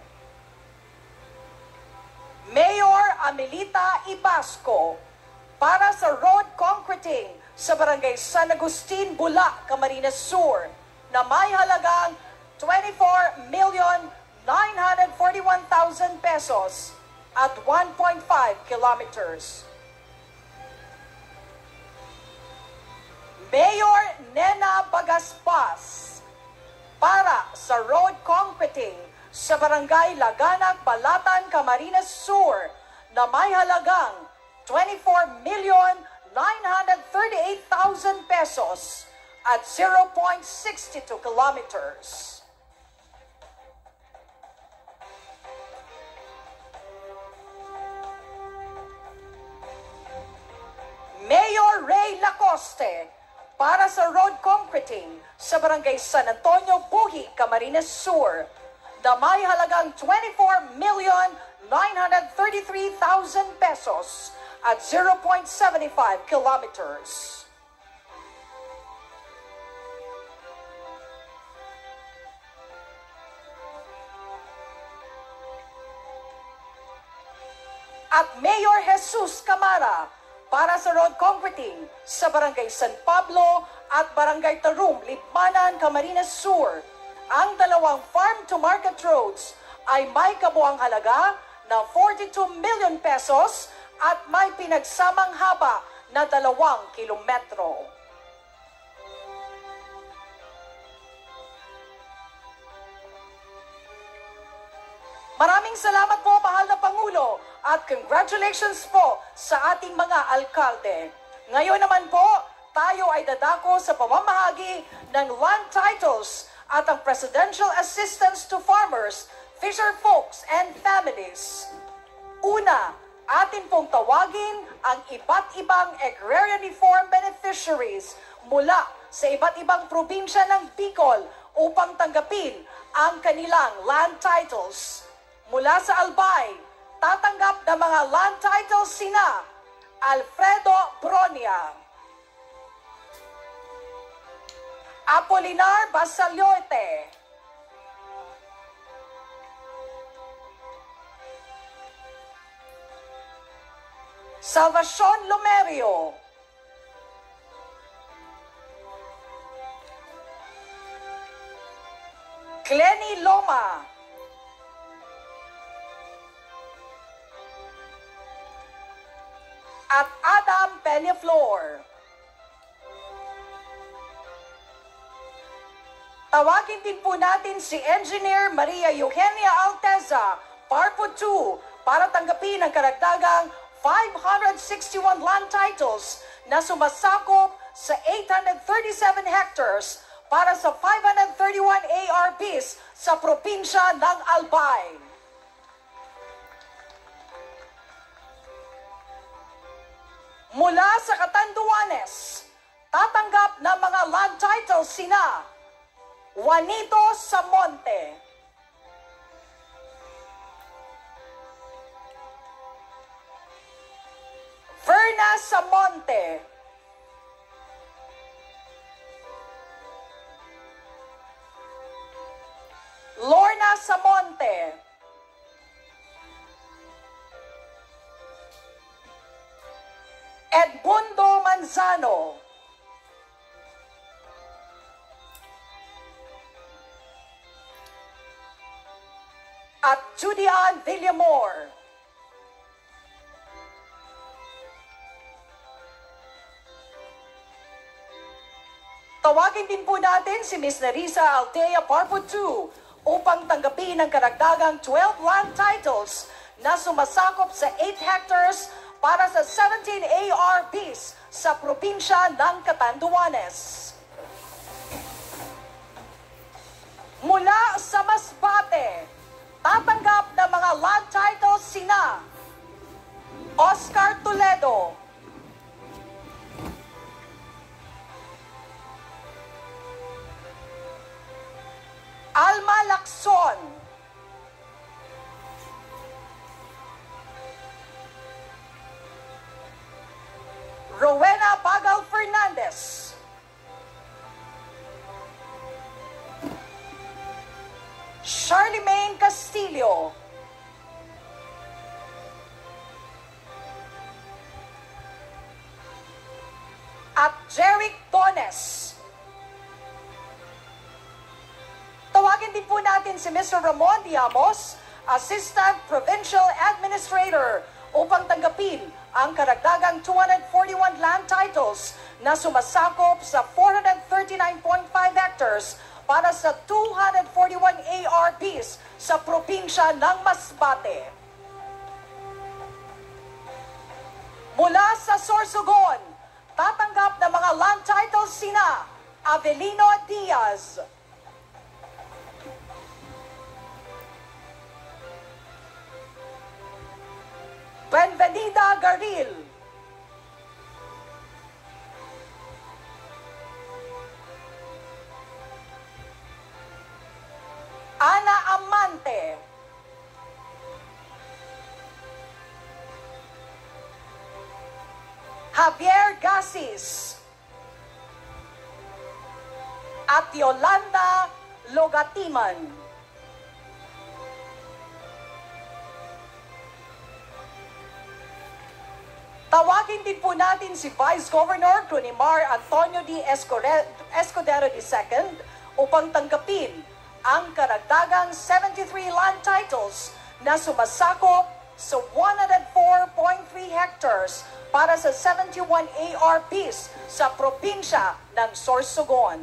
Mayor Amelita Ibasco para sa road concreting sa Barangay San Agustin, Bula, Camarines Sur na may halagang 24,941,000 pesos at 1.5 kilometers. Mayor Nena Bagaspas para sa road concreting sa Barangay Laganak, Balatan, Camarines Sur na may halagang 24,938,000 pesos at 0.62 kilometers. Mayor Ray Lacoste para sa road concreting sa Barangay San Antonio, Buhi, Camarines Sur na may halagang 24,933,000 pesos at 0.75 kilometers. At Mayor Jesus Camara para sa road concreting sa Barangay San Pablo at Barangay Tarum, Lipmanan, Camarines Sur. Ang dalawang farm-to-market roads ay may kabuang halaga na 42 million pesos at may pinagsamang haba na 2 kilometro. Maraming salamat po, mahal na Pangulo, at congratulations po sa ating mga alkalde. Ngayon naman po, tayo ay dadako sa pamamahagi ng land titles at ang Presidential Assistance to Farmers, Fisher Folks and Families. Una, atin pong tawagin ang iba't ibang agrarian reform beneficiaries mula sa iba't ibang probinsya ng Bicol upang tanggapin ang kanilang land titles. Mula sa Albay, tatanggap ng mga land titles sina Alfredo Bronia, Apolinar Basaliote, Salvacion Lomerio, Clenny Loma, at Adam Peñaflor. Tawagin din po natin si Engineer Maria Eugenia Alteza, Parpo 2, para tanggapin ang karagdagang 561 land titles na sumasakop sa 837 hectares para sa 531 ARPs sa probinsya ng Albay. Mula sa Catanduanes, tatanggap ng mga land titles sina Juanito Samonte, Verna Samonte, Lorna Samonte, Edmundo Manzano, at Judian Villamor. Tawagin din po natin si Ms. Nerissa Altea Parpo 2 upang tanggapin ang karagdagang 12 land titles na sumasakop sa 8 hectares para sa 17 ARPs sa probinsya ng Catanduanes. Mula sa Masbate, tatanggap ng mga land titles sina Oscar Toledo, Alma Lacson, Rowena Bagal Fernandez, Charlemagne Castillo, at Jeric Dones. Tawagin din po natin si Mr. Ramon Diamos, Assistant Provincial Administrator, upang tanggapin ang karagdagang 241 land titles na sumasakop sa 439.5 hectares para sa 241 ARPs sa probinsya ng Masbate. Mula sa Sorsogon, tatanggap ng mga land titles sina Avelino Diaz, Benvenida Garil, Ana Amante, Javier Gasis, at Yolanda Logatiman. Tawagin din po natin si Vice Governor Cronimar Antonio D. Escudero II upang tanggapin ang karagdagang 73 land titles na sumasakop sa 104.3 hectares para sa 71 ARPs sa probinsya ng Sorsogon.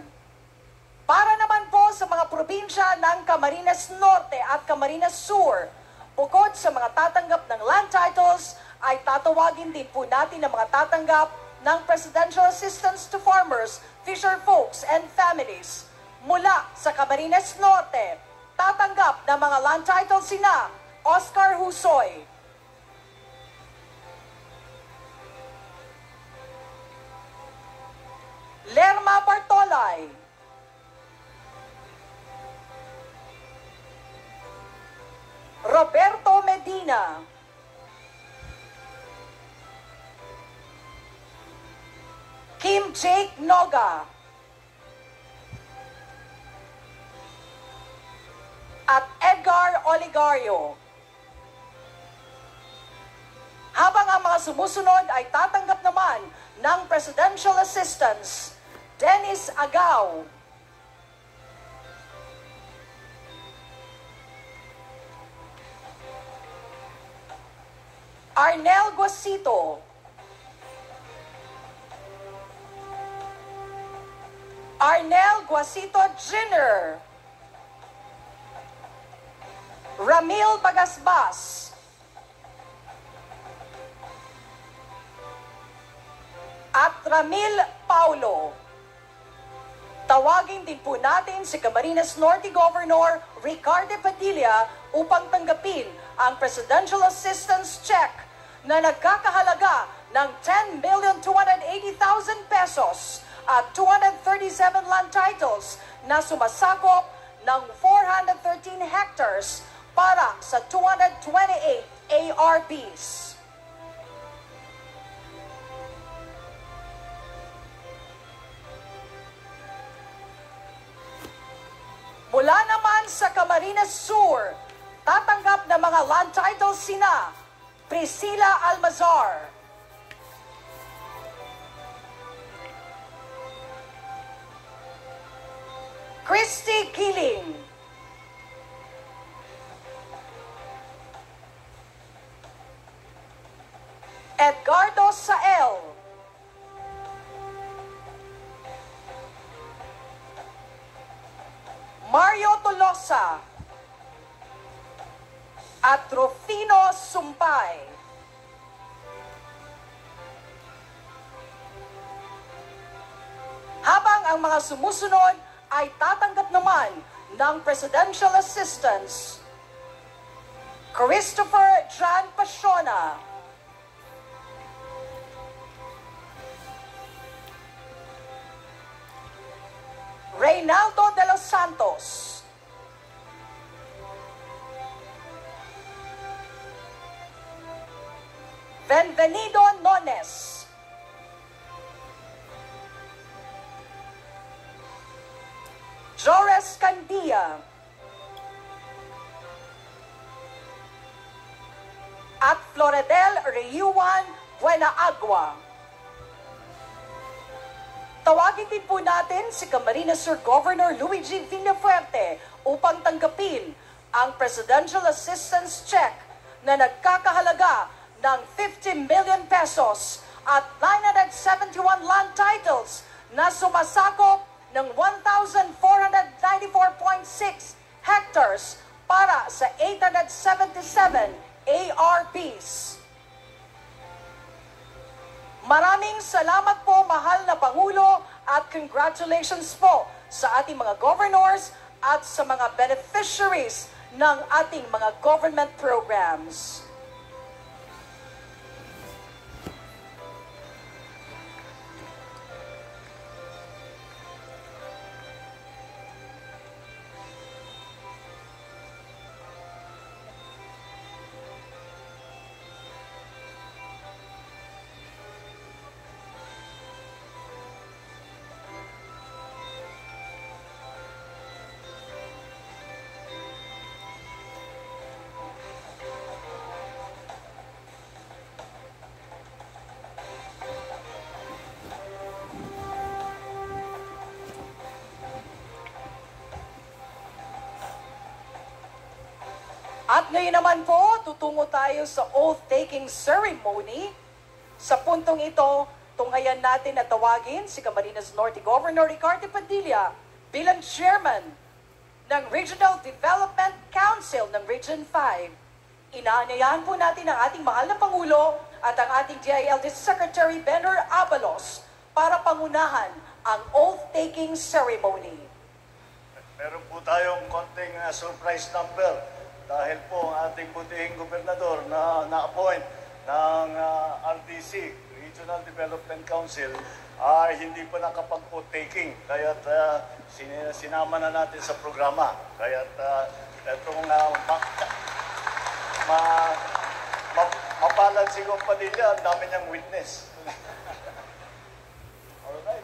Para naman po sa mga probinsya ng Camarines Norte at Camarines Sur, bukod sa mga tatanggap ng land titles, ay tatawagin din po natin ang mga tatanggap ng Presidential Assistance to Farmers, Fisher Folks, and Families. Mula sa Camarines Norte, tatanggap ng mga land titles sina Oscar Husoy, Lerma Bartolay, Roberto Medina, Kim Jake Noga, at Edgar Oligario. Habang ang mga sumusunod ay tatanggap naman ng Presidential Assistance, Dennis Agao, Arnel Guasito, Arnel Guasito Jr., Ramil Bagasbas, at Ramil Paulo. Tawagin din po natin si Camarines Norte Governor Ricardo Padilla upang tanggapin ang Presidential Assistance Check na nagkakahalaga ng 10,280,000 pesos at 237 land titles na sumasakop ng 413 hectares para sa 228 ARBs. Mula naman sa Camarines Sur, tatanggap ng mga land titles sina Priscilla Almazar, Christy Giling, Edgardo Sael, Mario Tolosa, at Rufino Sumpay. Habang ang mga sumusunod ay tatanggap naman ng Presidential Assistance: Christopher John Pasiona, Reynaldo de los Santos, Benvenido Nones, Jores Candia, at Floredel Reyuan Buenaagua. Tawagin din po natin si Camarines Sur Governor Luigi Villafuerte upang tanggapin ang Presidential Assistance Check na nagkakahalaga ng 50 million pesos at 971 land titles na sumasakop ng 1,494.6 hectares para sa 877 ARPs. Maraming salamat po, mahal na Pangulo, at congratulations po sa ating mga governors at sa mga beneficiaries ng ating mga government programs. At ngayon naman po, tutungo tayo sa oath-taking ceremony. Sa puntong ito, tunghayan natin na tawagin si Camarines Norte Governor Ricardo Padilla bilang Chairman ng Regional Development Council ng Region 5. Inaanyayahan po natin ang ating mahal na Pangulo at ang ating DILG Secretary Benner Abalos para pangunahan ang oath-taking ceremony. Meron po tayong konting surprise number. Dahil po ang ating butihing gobernador na na-appoint ng RDC, Regional Development Council, ay hindi pa nakapag-taking. Kaya sinama na natin sa programa. Kaya itong mapalad si Padilla, ang dami niyang witness. Alright.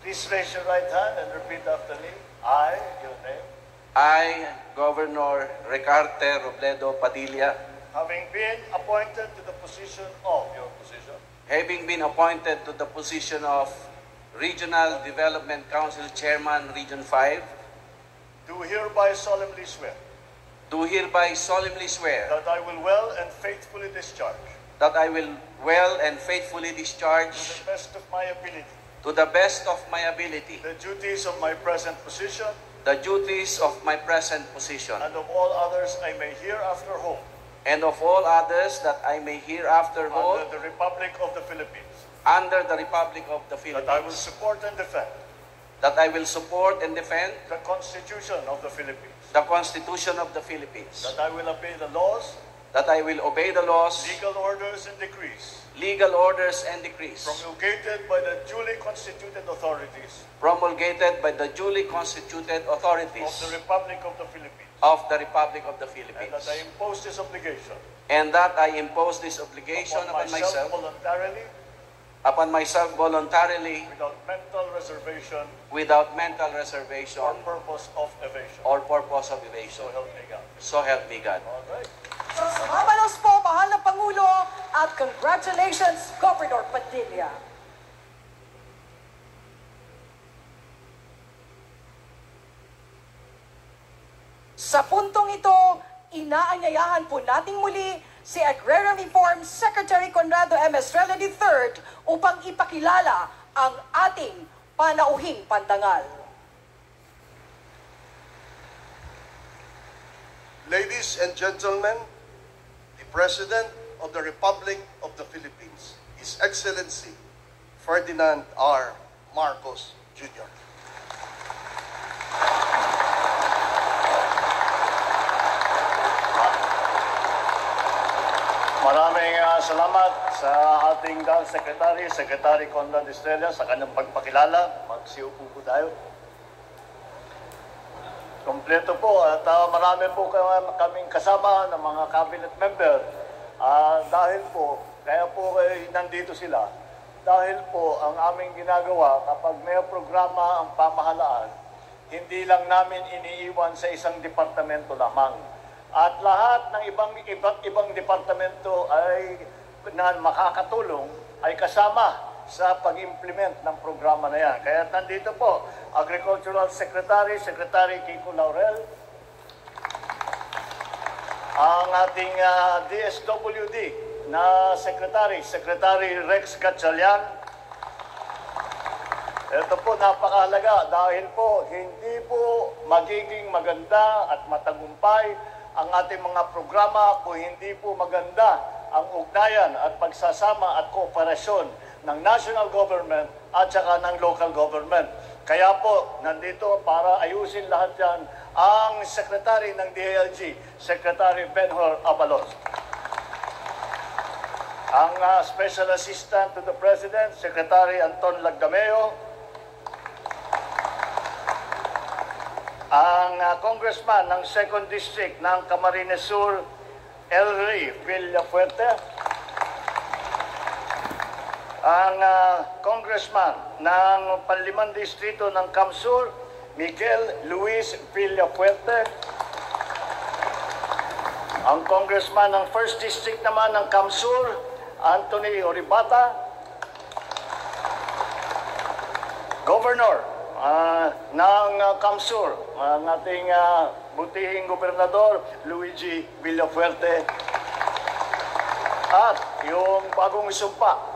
Please raise your right hand and repeat after me. I, your name. I, Governor Ricardo Robledo Padilla, Having been appointed to the position of your position, having been appointed to the position of Regional Development Council Chairman, Region 5, do hereby solemnly swear do hereby solemnly swear that I will well and faithfully discharge, that I will well and faithfully to discharge, the best of my ability, to the best of my ability, the duties of my present position the duties of my present position, and of all others I may hereafter hold and of all others that I may hereafter hold under the Republic of the Philippines, under the Republic of the that I will Philippines, support and defend that I will support and defend the Constitution of the Philippines, the Constitution of the Philippines, that I will obey the laws, that I will obey the laws, legal orders, and decrees legal orders, and decrees promulgated by the duly constituted authorities promulgated by the duly constituted of authorities the Republic of the Philippines, of the Republic of the and Philippines, that I impose this obligation and that I impose this obligation upon myself voluntarily without mental reservation or purpose of evasion. or purpose of evasion. So help me God. So help me God. All right. Mabalos po, mahal na Pangulo, at congratulations, Governor Padilla. Sa puntong ito, inaanyayahan po nating muli si Agrarian Reform Secretary Conrado M. Estrella III upang ipakilala ang ating panauhing pandangal. Ladies and gentlemen, the President of the Republic of the Philippines, His Excellency Ferdinand R. Marcos Jr. Maraming salamat sa ating Dal Secretary, Secretary Conrado Estrella, sa kanyang pagpakilala. Magsiupo po tayo. Kompleto po at marami po kaming kasama ng mga cabinet member. Dahil po, kaya po nandito sila. Dahil po ang aming ginagawa kapag may programa ang pamahalaan, hindi lang namin iniiwan sa isang departamento lamang. At lahat ng iba't ibang departamento ay na makakatulong ay kasama sa pag-implement ng programa na yan. Kaya nandito po, Agricultural Secretary, Secretary Kiko Laurel, ang ating DSWD na Secretary, Secretary Rex Gatchalian. Ito po napakahalaga dahil po hindi po magiging maganda at matagumpay ang ating mga programa kung hindi po maganda ang ugnayan at pagsasama at kooperasyon ng national government at saka ng local government. Kaya po, nandito para ayusin lahat yan ang Secretary ng DILG, Secretary Benhur Abalos. Ang Special Assistant to the President, Secretary Anton Lagdameo. Ang Congressman ng 2nd District ng Camarines Sur, El Rey Villafuerte. Ang Congressman ng Panlimang Distrito ng Camsur, Miguel Luis Villafuerte. Ang Congressman ng 1st District naman ng Camsur, Anthony Oribata. Governor ng Camsur, ang ating butihing gobernador, Luigi Villafuerte. At yung bagong isumpa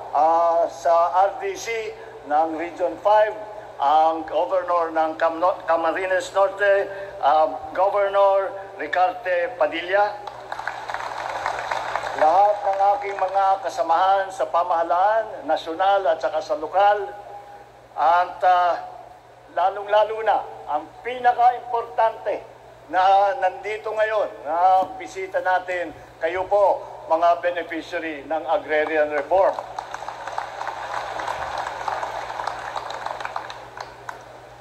sa RDC ng Region 5, ang Governor ng Camarines Norte, Governor Ricarte Padilla. Lahat ng aking mga kasamahan sa pamahalaan, nasyonal at saka sa lokal, at lalong-lalo na, ang pinaka-importante na nandito ngayon, na bisita natin, kayo po, mga beneficiary ng agrarian reform.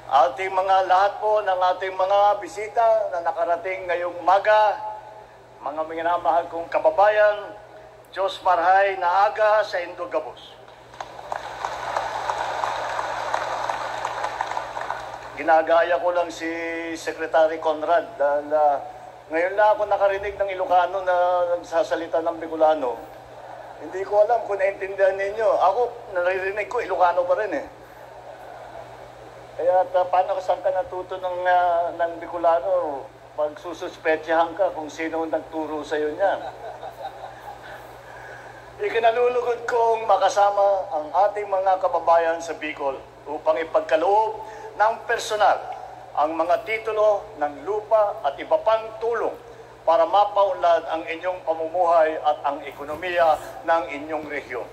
Ating mga lahat po ng ating mga bisita na nakarating ngayong umaga, mga minamahal kong kababayan, Diyos marhay na aga sa Indogabos. Ginagaya ko lang si Secretary Conrad dahil ngayon lang ako nakarinig ng Ilocano na nagsasalita ng Bicolano. Hindi ko alam kung naintindihan ninyo. Ako, naririnig ko, Ilocano pa rin eh. Kaya paano saan ka natuto ng Bicolano? Magsususpetsyahan ka kung sino nagturo sa'yo niyan. Ikinalulugod kong makasama ang ating mga kababayan sa Bicol. upang ipagkaloob ng personal ang mga titulo ng lupa at iba pang tulong para mapaunlad ang inyong pamumuhay at ang ekonomiya ng inyong rehiyon.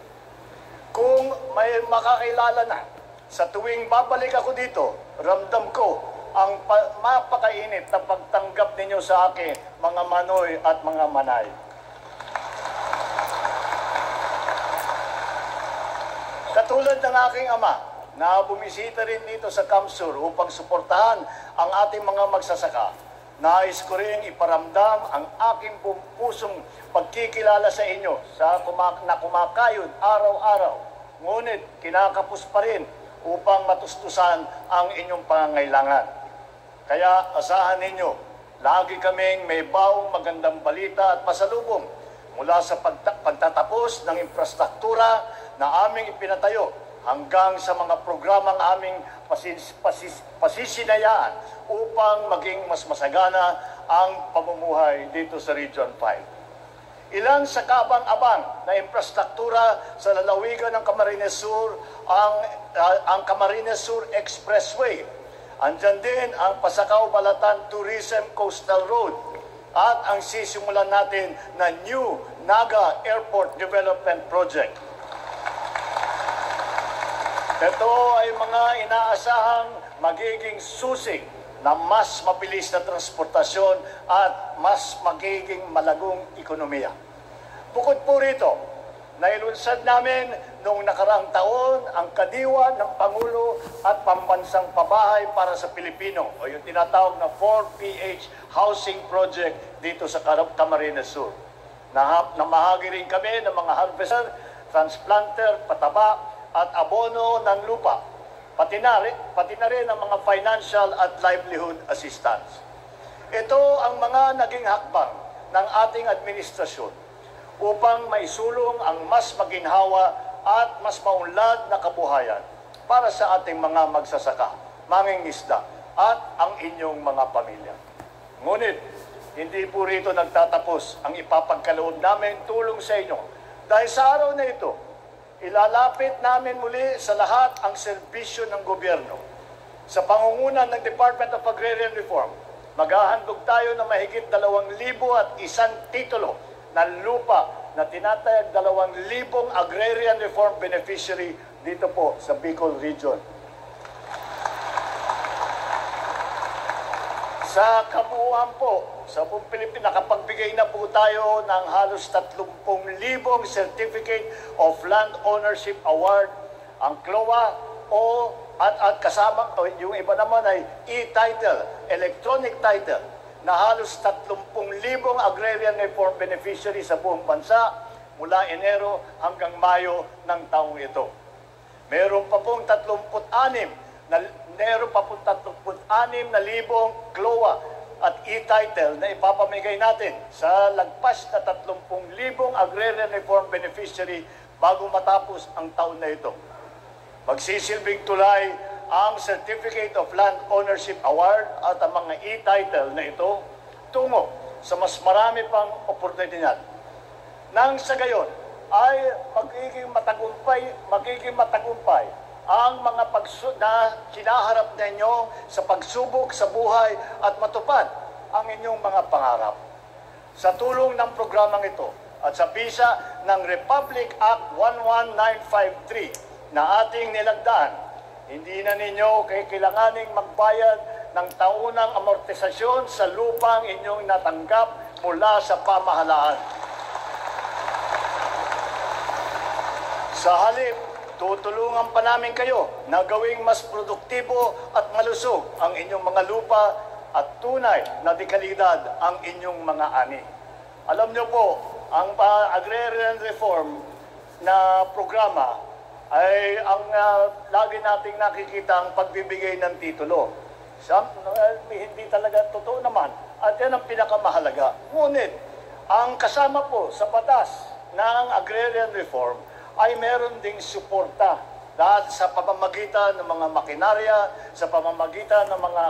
Kung may makakilala na, sa tuwing babalik ako dito, ramdam ko ang mapakainit na pagtanggap ninyo sa akin, mga manoy at mga manay. Katulad ng aking ama, na bumisita rin dito sa Kamsur upang suportahan ang ating mga magsasaka, nais ko rin iparamdam ang aking pusong pagkikilala sa inyo na kumakayod araw-araw. Ngunit kinakapos pa rin upang matustusan ang inyong pangangailangan. Kaya asahan ninyo, lagi kaming may bawang magandang balita at pasalubong mula sa pagtatapos ng infrastruktura na aming ipinatayo hanggang sa mga programang aming pasisinayaan upang maging mas masagana ang pamumuhay dito sa Region 5. Ilan sa kabang-abang na infrastruktura sa lalawigan ng Camarines Sur ang Camarines Sur Expressway. Andyan din ang Pasakaw-Balatan Tourism Coastal Road at ang sisimulan natin na New Naga Airport Development Project. Ito ay mga inaasahang magiging susi na mas mabilis na transportasyon at mas magiging malagong ekonomiya. Bukod po rito, nailunsad namin noong nakaraang taon ang kadiwa ng Pangulo at Pambansang Pabahay para sa Pilipino o yung tinatawag na 4PH Housing Project dito sa Camarines Sur. Namahagi rin kami ng mga harvester, transplanter, pataba at abono ng lupa, pati na rin ang mga financial at livelihood assistance. Ito ang mga naging hakbang ng ating administrasyon upang maisulong ang mas maginhawa at mas maunlad na kabuhayan para sa ating mga magsasaka, mangingisda at ang inyong mga pamilya. Ngunit, hindi po rito nagtatapos ang ipapagkaloob namin tulong sa inyo. Dahil sa araw na ito, ilalapit namin muli sa lahat ang serbisyo ng gobyerno. Sa pangungunan ng Department of Agrarian Reform, maghahandog tayo ng mahigit 2,001 titulo ng lupa na tinatayag 2,000 Agrarian Reform beneficiary dito po sa Bicol Region. Sa kabuuan po, sa buong Pilipinas, nakapagbigay na po tayo ng halos 30,000 Certificate of Land Ownership Award, ang CLOA, at kasama, yung iba naman ay e-title, electronic title, na halos 30,000 agrarian reform beneficiary sa buong bansa mula Enero hanggang Mayo ng taong ito. Meron pa pong 36,000 CLOA at e-title na ipapamigay natin sa lagpas na 30,000 agrarian reform beneficiary bago matapos ang taon na ito. Magsisilbing tulay ang Certificate of Land Ownership Award at ang mga e-title na ito tungo sa mas marami pang oportunidad. Nang sa gayon ay magiging matagumpay ang mga na kinaharap ninyo sa pagsubok sa buhay at matupad ang inyong mga pangarap. Sa tulong ng programang ito at sa bisa ng Republic Act 11953 na ating nilagdaan, hindi na ninyo kailanganing magbayad ng taunang amortisasyon sa lupang inyong natanggap mula sa pamahalaan. Sa halip, tutulungan pa namin kayo na gawing mas produktibo at malusog ang inyong mga lupa at tunay na dekalidad ang inyong mga ani. Alam niyo po, ang agrarian reform na programa ay ang lagi nating nakikita ang pagbibigay ng titulo. Hindi talaga totoo naman at yan ang pinakamahalaga. Ngunit, ang kasama po sa batas ng agrarian reform ay meron ding suporta dahil sa pamamagitan ng mga makinarya, sa pamamagitan ng mga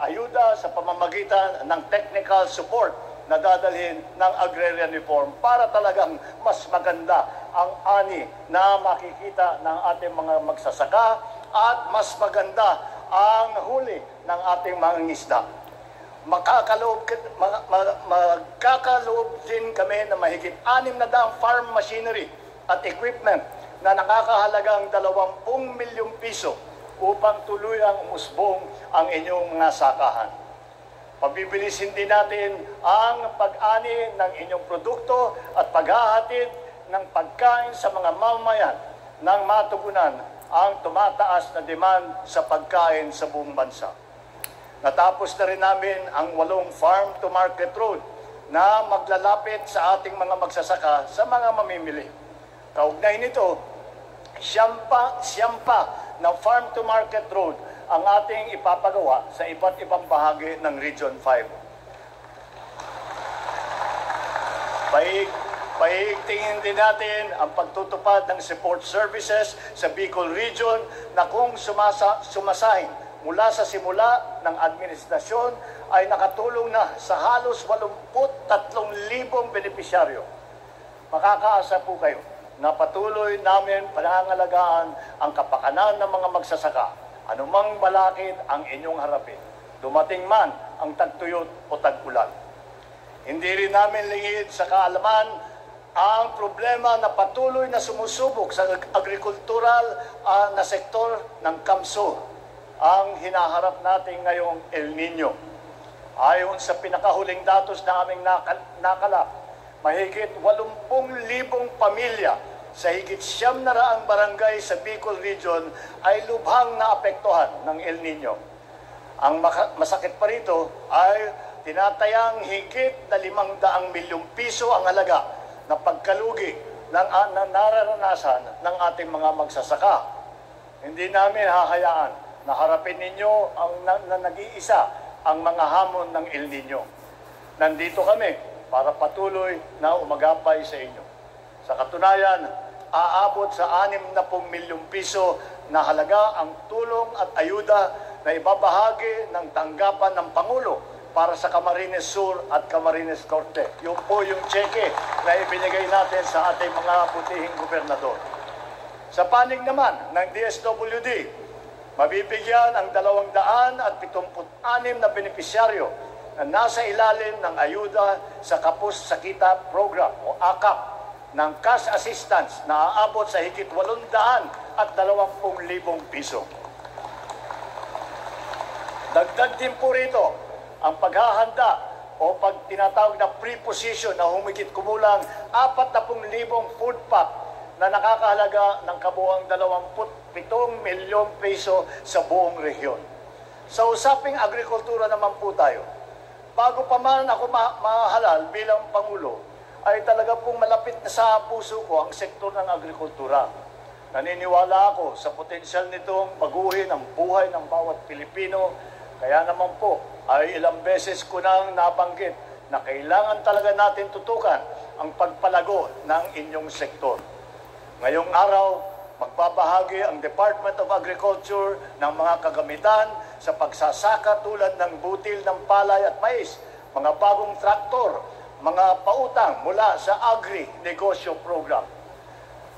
ayuda, sa pamamagitan ng technical support na dadalhin ng agrarian reform para talagang mas maganda ang ani na makikita ng ating mga magsasaka at mas maganda ang huli ng ating mga ngisda. Magkakaloob din kami na mahigit 600 farm machinery at equipment na nakakahalagang 20 milyong piso upang tuluyang umusbong ang inyong mga sakahan. Pabibilisin din natin ang pag-ani ng inyong produkto at paghahatid ng pagkain sa mga mamamayan nang matugunan ang tumataas na demand sa pagkain sa buong bansa. Natapos na rin namin ang 8 farm-to-market road na maglalapit sa ating mga magsasaka sa mga mamimili. Kaugnay nito, siyam pa na farm-to-market road ang ating ipapagawa sa iba't ibang bahagi ng Region 5. Paigtingin din natin ang pagtutupad ng support services sa Bicol Region na kung sumasahin mula sa simula ng administrasyon ay nakatulong na sa halos 83,000 benepisyaryo. Makakaasa po kayo na patuloy namin panangalagaan ang kapakanan ng mga magsasaka, anumang balakid ang inyong harapin, dumating man ang tagtuyot o tag-ulan. Hindi rin namin lingid sa kaalaman ang problema na patuloy na sumusubok sa agrikultural na sektor ng Kamso, ang hinaharap natin ngayong El Nino. Ayon sa pinakahuling datos na aming nakalap, mahigit 80,000 pamilya sa higit 900 barangay sa Bicol Region ay lubhang naapektuhan ng El Nino. Ang masakit pa rito ay tinatayang higit na 500 milyong piso ang halaga na pagkalugi na nararanasan ng ating mga magsasaka. Hindi namin hahayaan na harapin ninyo na nag-iisa ang mga hamon ng El Nino. Nandito kami para patuloy na umagapay sa inyo. Sa katunayan, aabot sa 60 milyong piso na halaga ang tulong at ayuda na ibabahagi ng tanggapan ng Pangulo para sa Camarines Sur at Camarines Norte. Yun po yung cheque na ibinigay natin sa ating mga butihing gobernador. Sa panig naman ng DSWD, mabibigyan ang 276 na benepisyaryo na nasa ilalim ng ayuda sa Kapos Sakita Program o AKAP ng cash assistance na aabot sa higit 820,000 piso. Dagdag din po rito ang paghahanda o tinatawag na preposition na humigit kumulang 40,000 food pack na nakakahalaga ng kabuuang 27 milyong piso sa buong rehiyon. Sa usaping agrikultura naman po tayo, bago pa man ako mahalal bilang Pangulo, ay talaga pong malapit na sa puso ko ang sektor ng agrikultura. Naniniwala ako sa potensyal nitong baguhin ang buhay ng bawat Pilipino, kaya naman po ay ilang beses ko nang nabanggit na kailangan talaga natin tutukan ang pagpalago ng inyong sektor. Ngayong araw, magbabahagi ang Department of Agriculture ng mga kagamitan sa pagsasaka tulad ng butil ng palay at mais, mga bagong traktor, mga pautang mula sa Agri-Negosyo Program.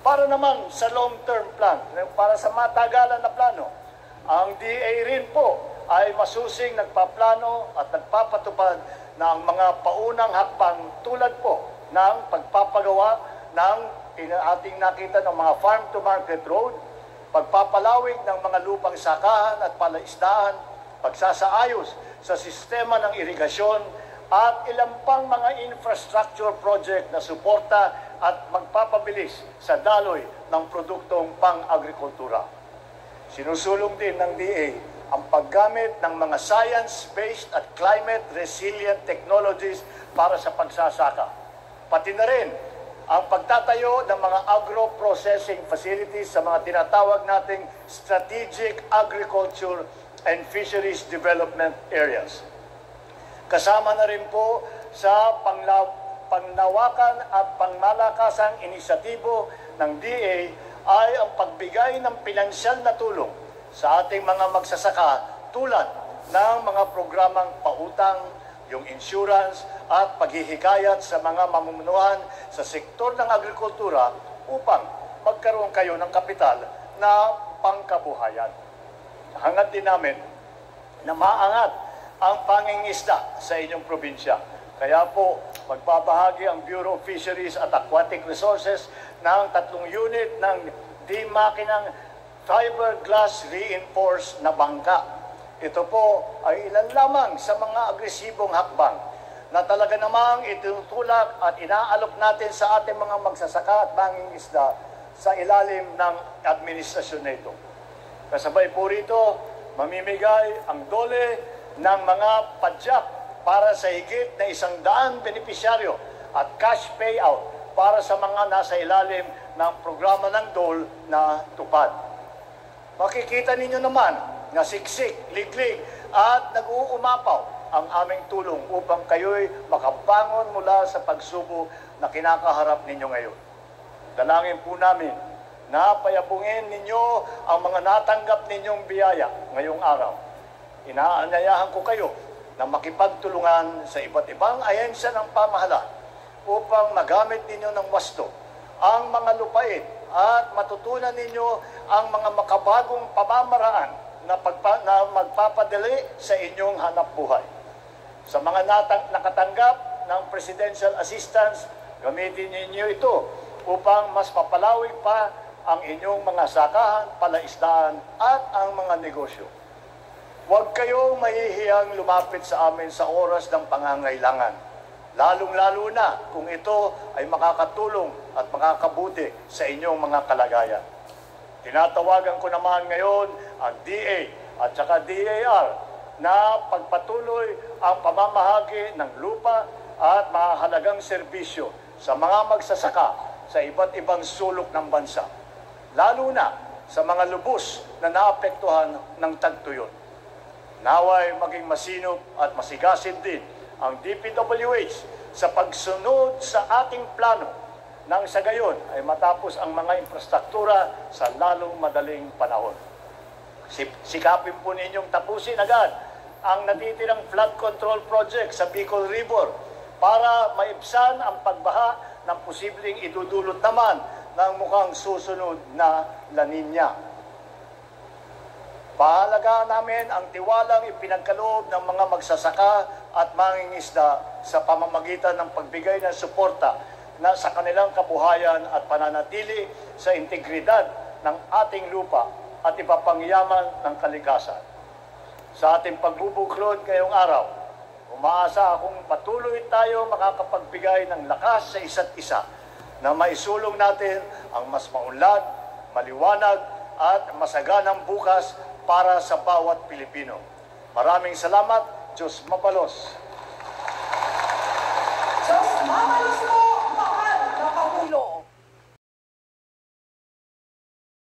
Para naman sa long-term plan, para sa matagalan na plano, ang DA rin po ay masusing nagpaplano at nagpapatupad ng mga paunang hakbang tulad po ng pagpapagawa ng ating nakita ng mga farm-to-market road, pagpapalawig ng mga lupang sakahan at palaisdaan, pagsasaayos sa sistema ng irigasyon, at ilang pang mga infrastructure project na suporta at magpapabilis sa daloy ng produktong pang-agrikultura. Sinusulong din ng DA ang paggamit ng mga science-based at climate-resilient technologies para sa pagsasaka. Pati na rin ang pagtatayo ng mga agro-processing facilities sa mga tinatawag nating strategic agriculture and fisheries development areas. Kasama na rin po sa pangnawakan at pangmalakasang inisyatibo ng DA ay ang pagbigay ng pinansyal na tulong sa ating mga magsasaka tulad ng mga programang pautang, yung insurance at paghihikayat sa mga mamumunuan sa sektor ng agrikultura upang magkaroon kayo ng kapital na pangkabuhayan. Hangad din namin na maangat ang pangingisda sa inyong probinsya. Kaya po, magbabahagi ang Bureau of Fisheries at Aquatic Resources ng 3 unit ng di-makinang fiberglass reinforced na bangka. Ito po ay ilan lamang sa mga agresibong hakbang na talaga namang itutulak at inaalok natin sa ating mga magsasaka at mangingisda sa ilalim ng administrasyon na ito. Kasabay po rito, mamimigay ang DOLE ng mga padyak para sa higit na 100 benepisyaryo at cash payout para sa mga nasa ilalim ng programa ng DOLE na tupad. Makikita ninyo naman na siksik, liglig at nag-uumapaw ang aming tulong upang kayo'y makabangon mula sa pagsubok na kinakaharap ninyo ngayon. Dalangin po namin na payabungin ninyo ang mga natanggap ninyong biyaya ngayong araw. Inaanyayahan ko kayo na makipagtulungan sa iba't ibang ahensya ng pamahalaan upang magamit ninyo ng wasto ang mga lupain at matutunan ninyo ang mga makabagong pamamaraan na magpapadali sa inyong hanap buhay. Sa mga nakatanggap ng presidential assistance, gamitin ninyo ito upang mas papalawig pa ang inyong mga sakahan, palaisdaan at ang mga negosyo. Huwag kayong mahihiyang lumapit sa amin sa oras ng pangangailangan, lalong-lalo na kung ito ay makakatulong at makakabuti sa inyong mga kalagayan. Tinatawagan ko naman ngayon ang DA at saka DAR na pagpatuloy ang pamamahagi ng lupa at mahalagang serbisyo sa mga magsasaka sa iba't ibang sulok ng bansa, lalo na sa mga lubos na naapektuhan ng tagtuyot. Naway maging masinop at masigasig din ang DPWH sa pagsunod sa ating plano nang sa gayon ay matapos ang mga infrastruktura sa lalong madaling panahon. Sikapin po ninyong tapusin agad ang natitirang flood control project sa Bicol River para maibsan ang pagbaha ng posibleng idudulot naman ng mukhang susunod na La Nina. Pahalagaan namin ang tiwalang ipinagkaloob ng mga magsasaka at mangingisda sa pamamagitan ng pagbigay ng suporta na sa kanilang kabuhayan at pananatili sa integridad ng ating lupa at iba pang yaman ng kalikasan. Sa ating pagbubuklod ngayong araw, umaasa akong patuloy tayo makakapagbigay ng lakas sa isa't isa na maisulong natin ang mas maunlad, maliwanag at masaganang bukas para sa bawat Pilipino. Maraming salamat. Diyos mabalos. Diyos mabalos po!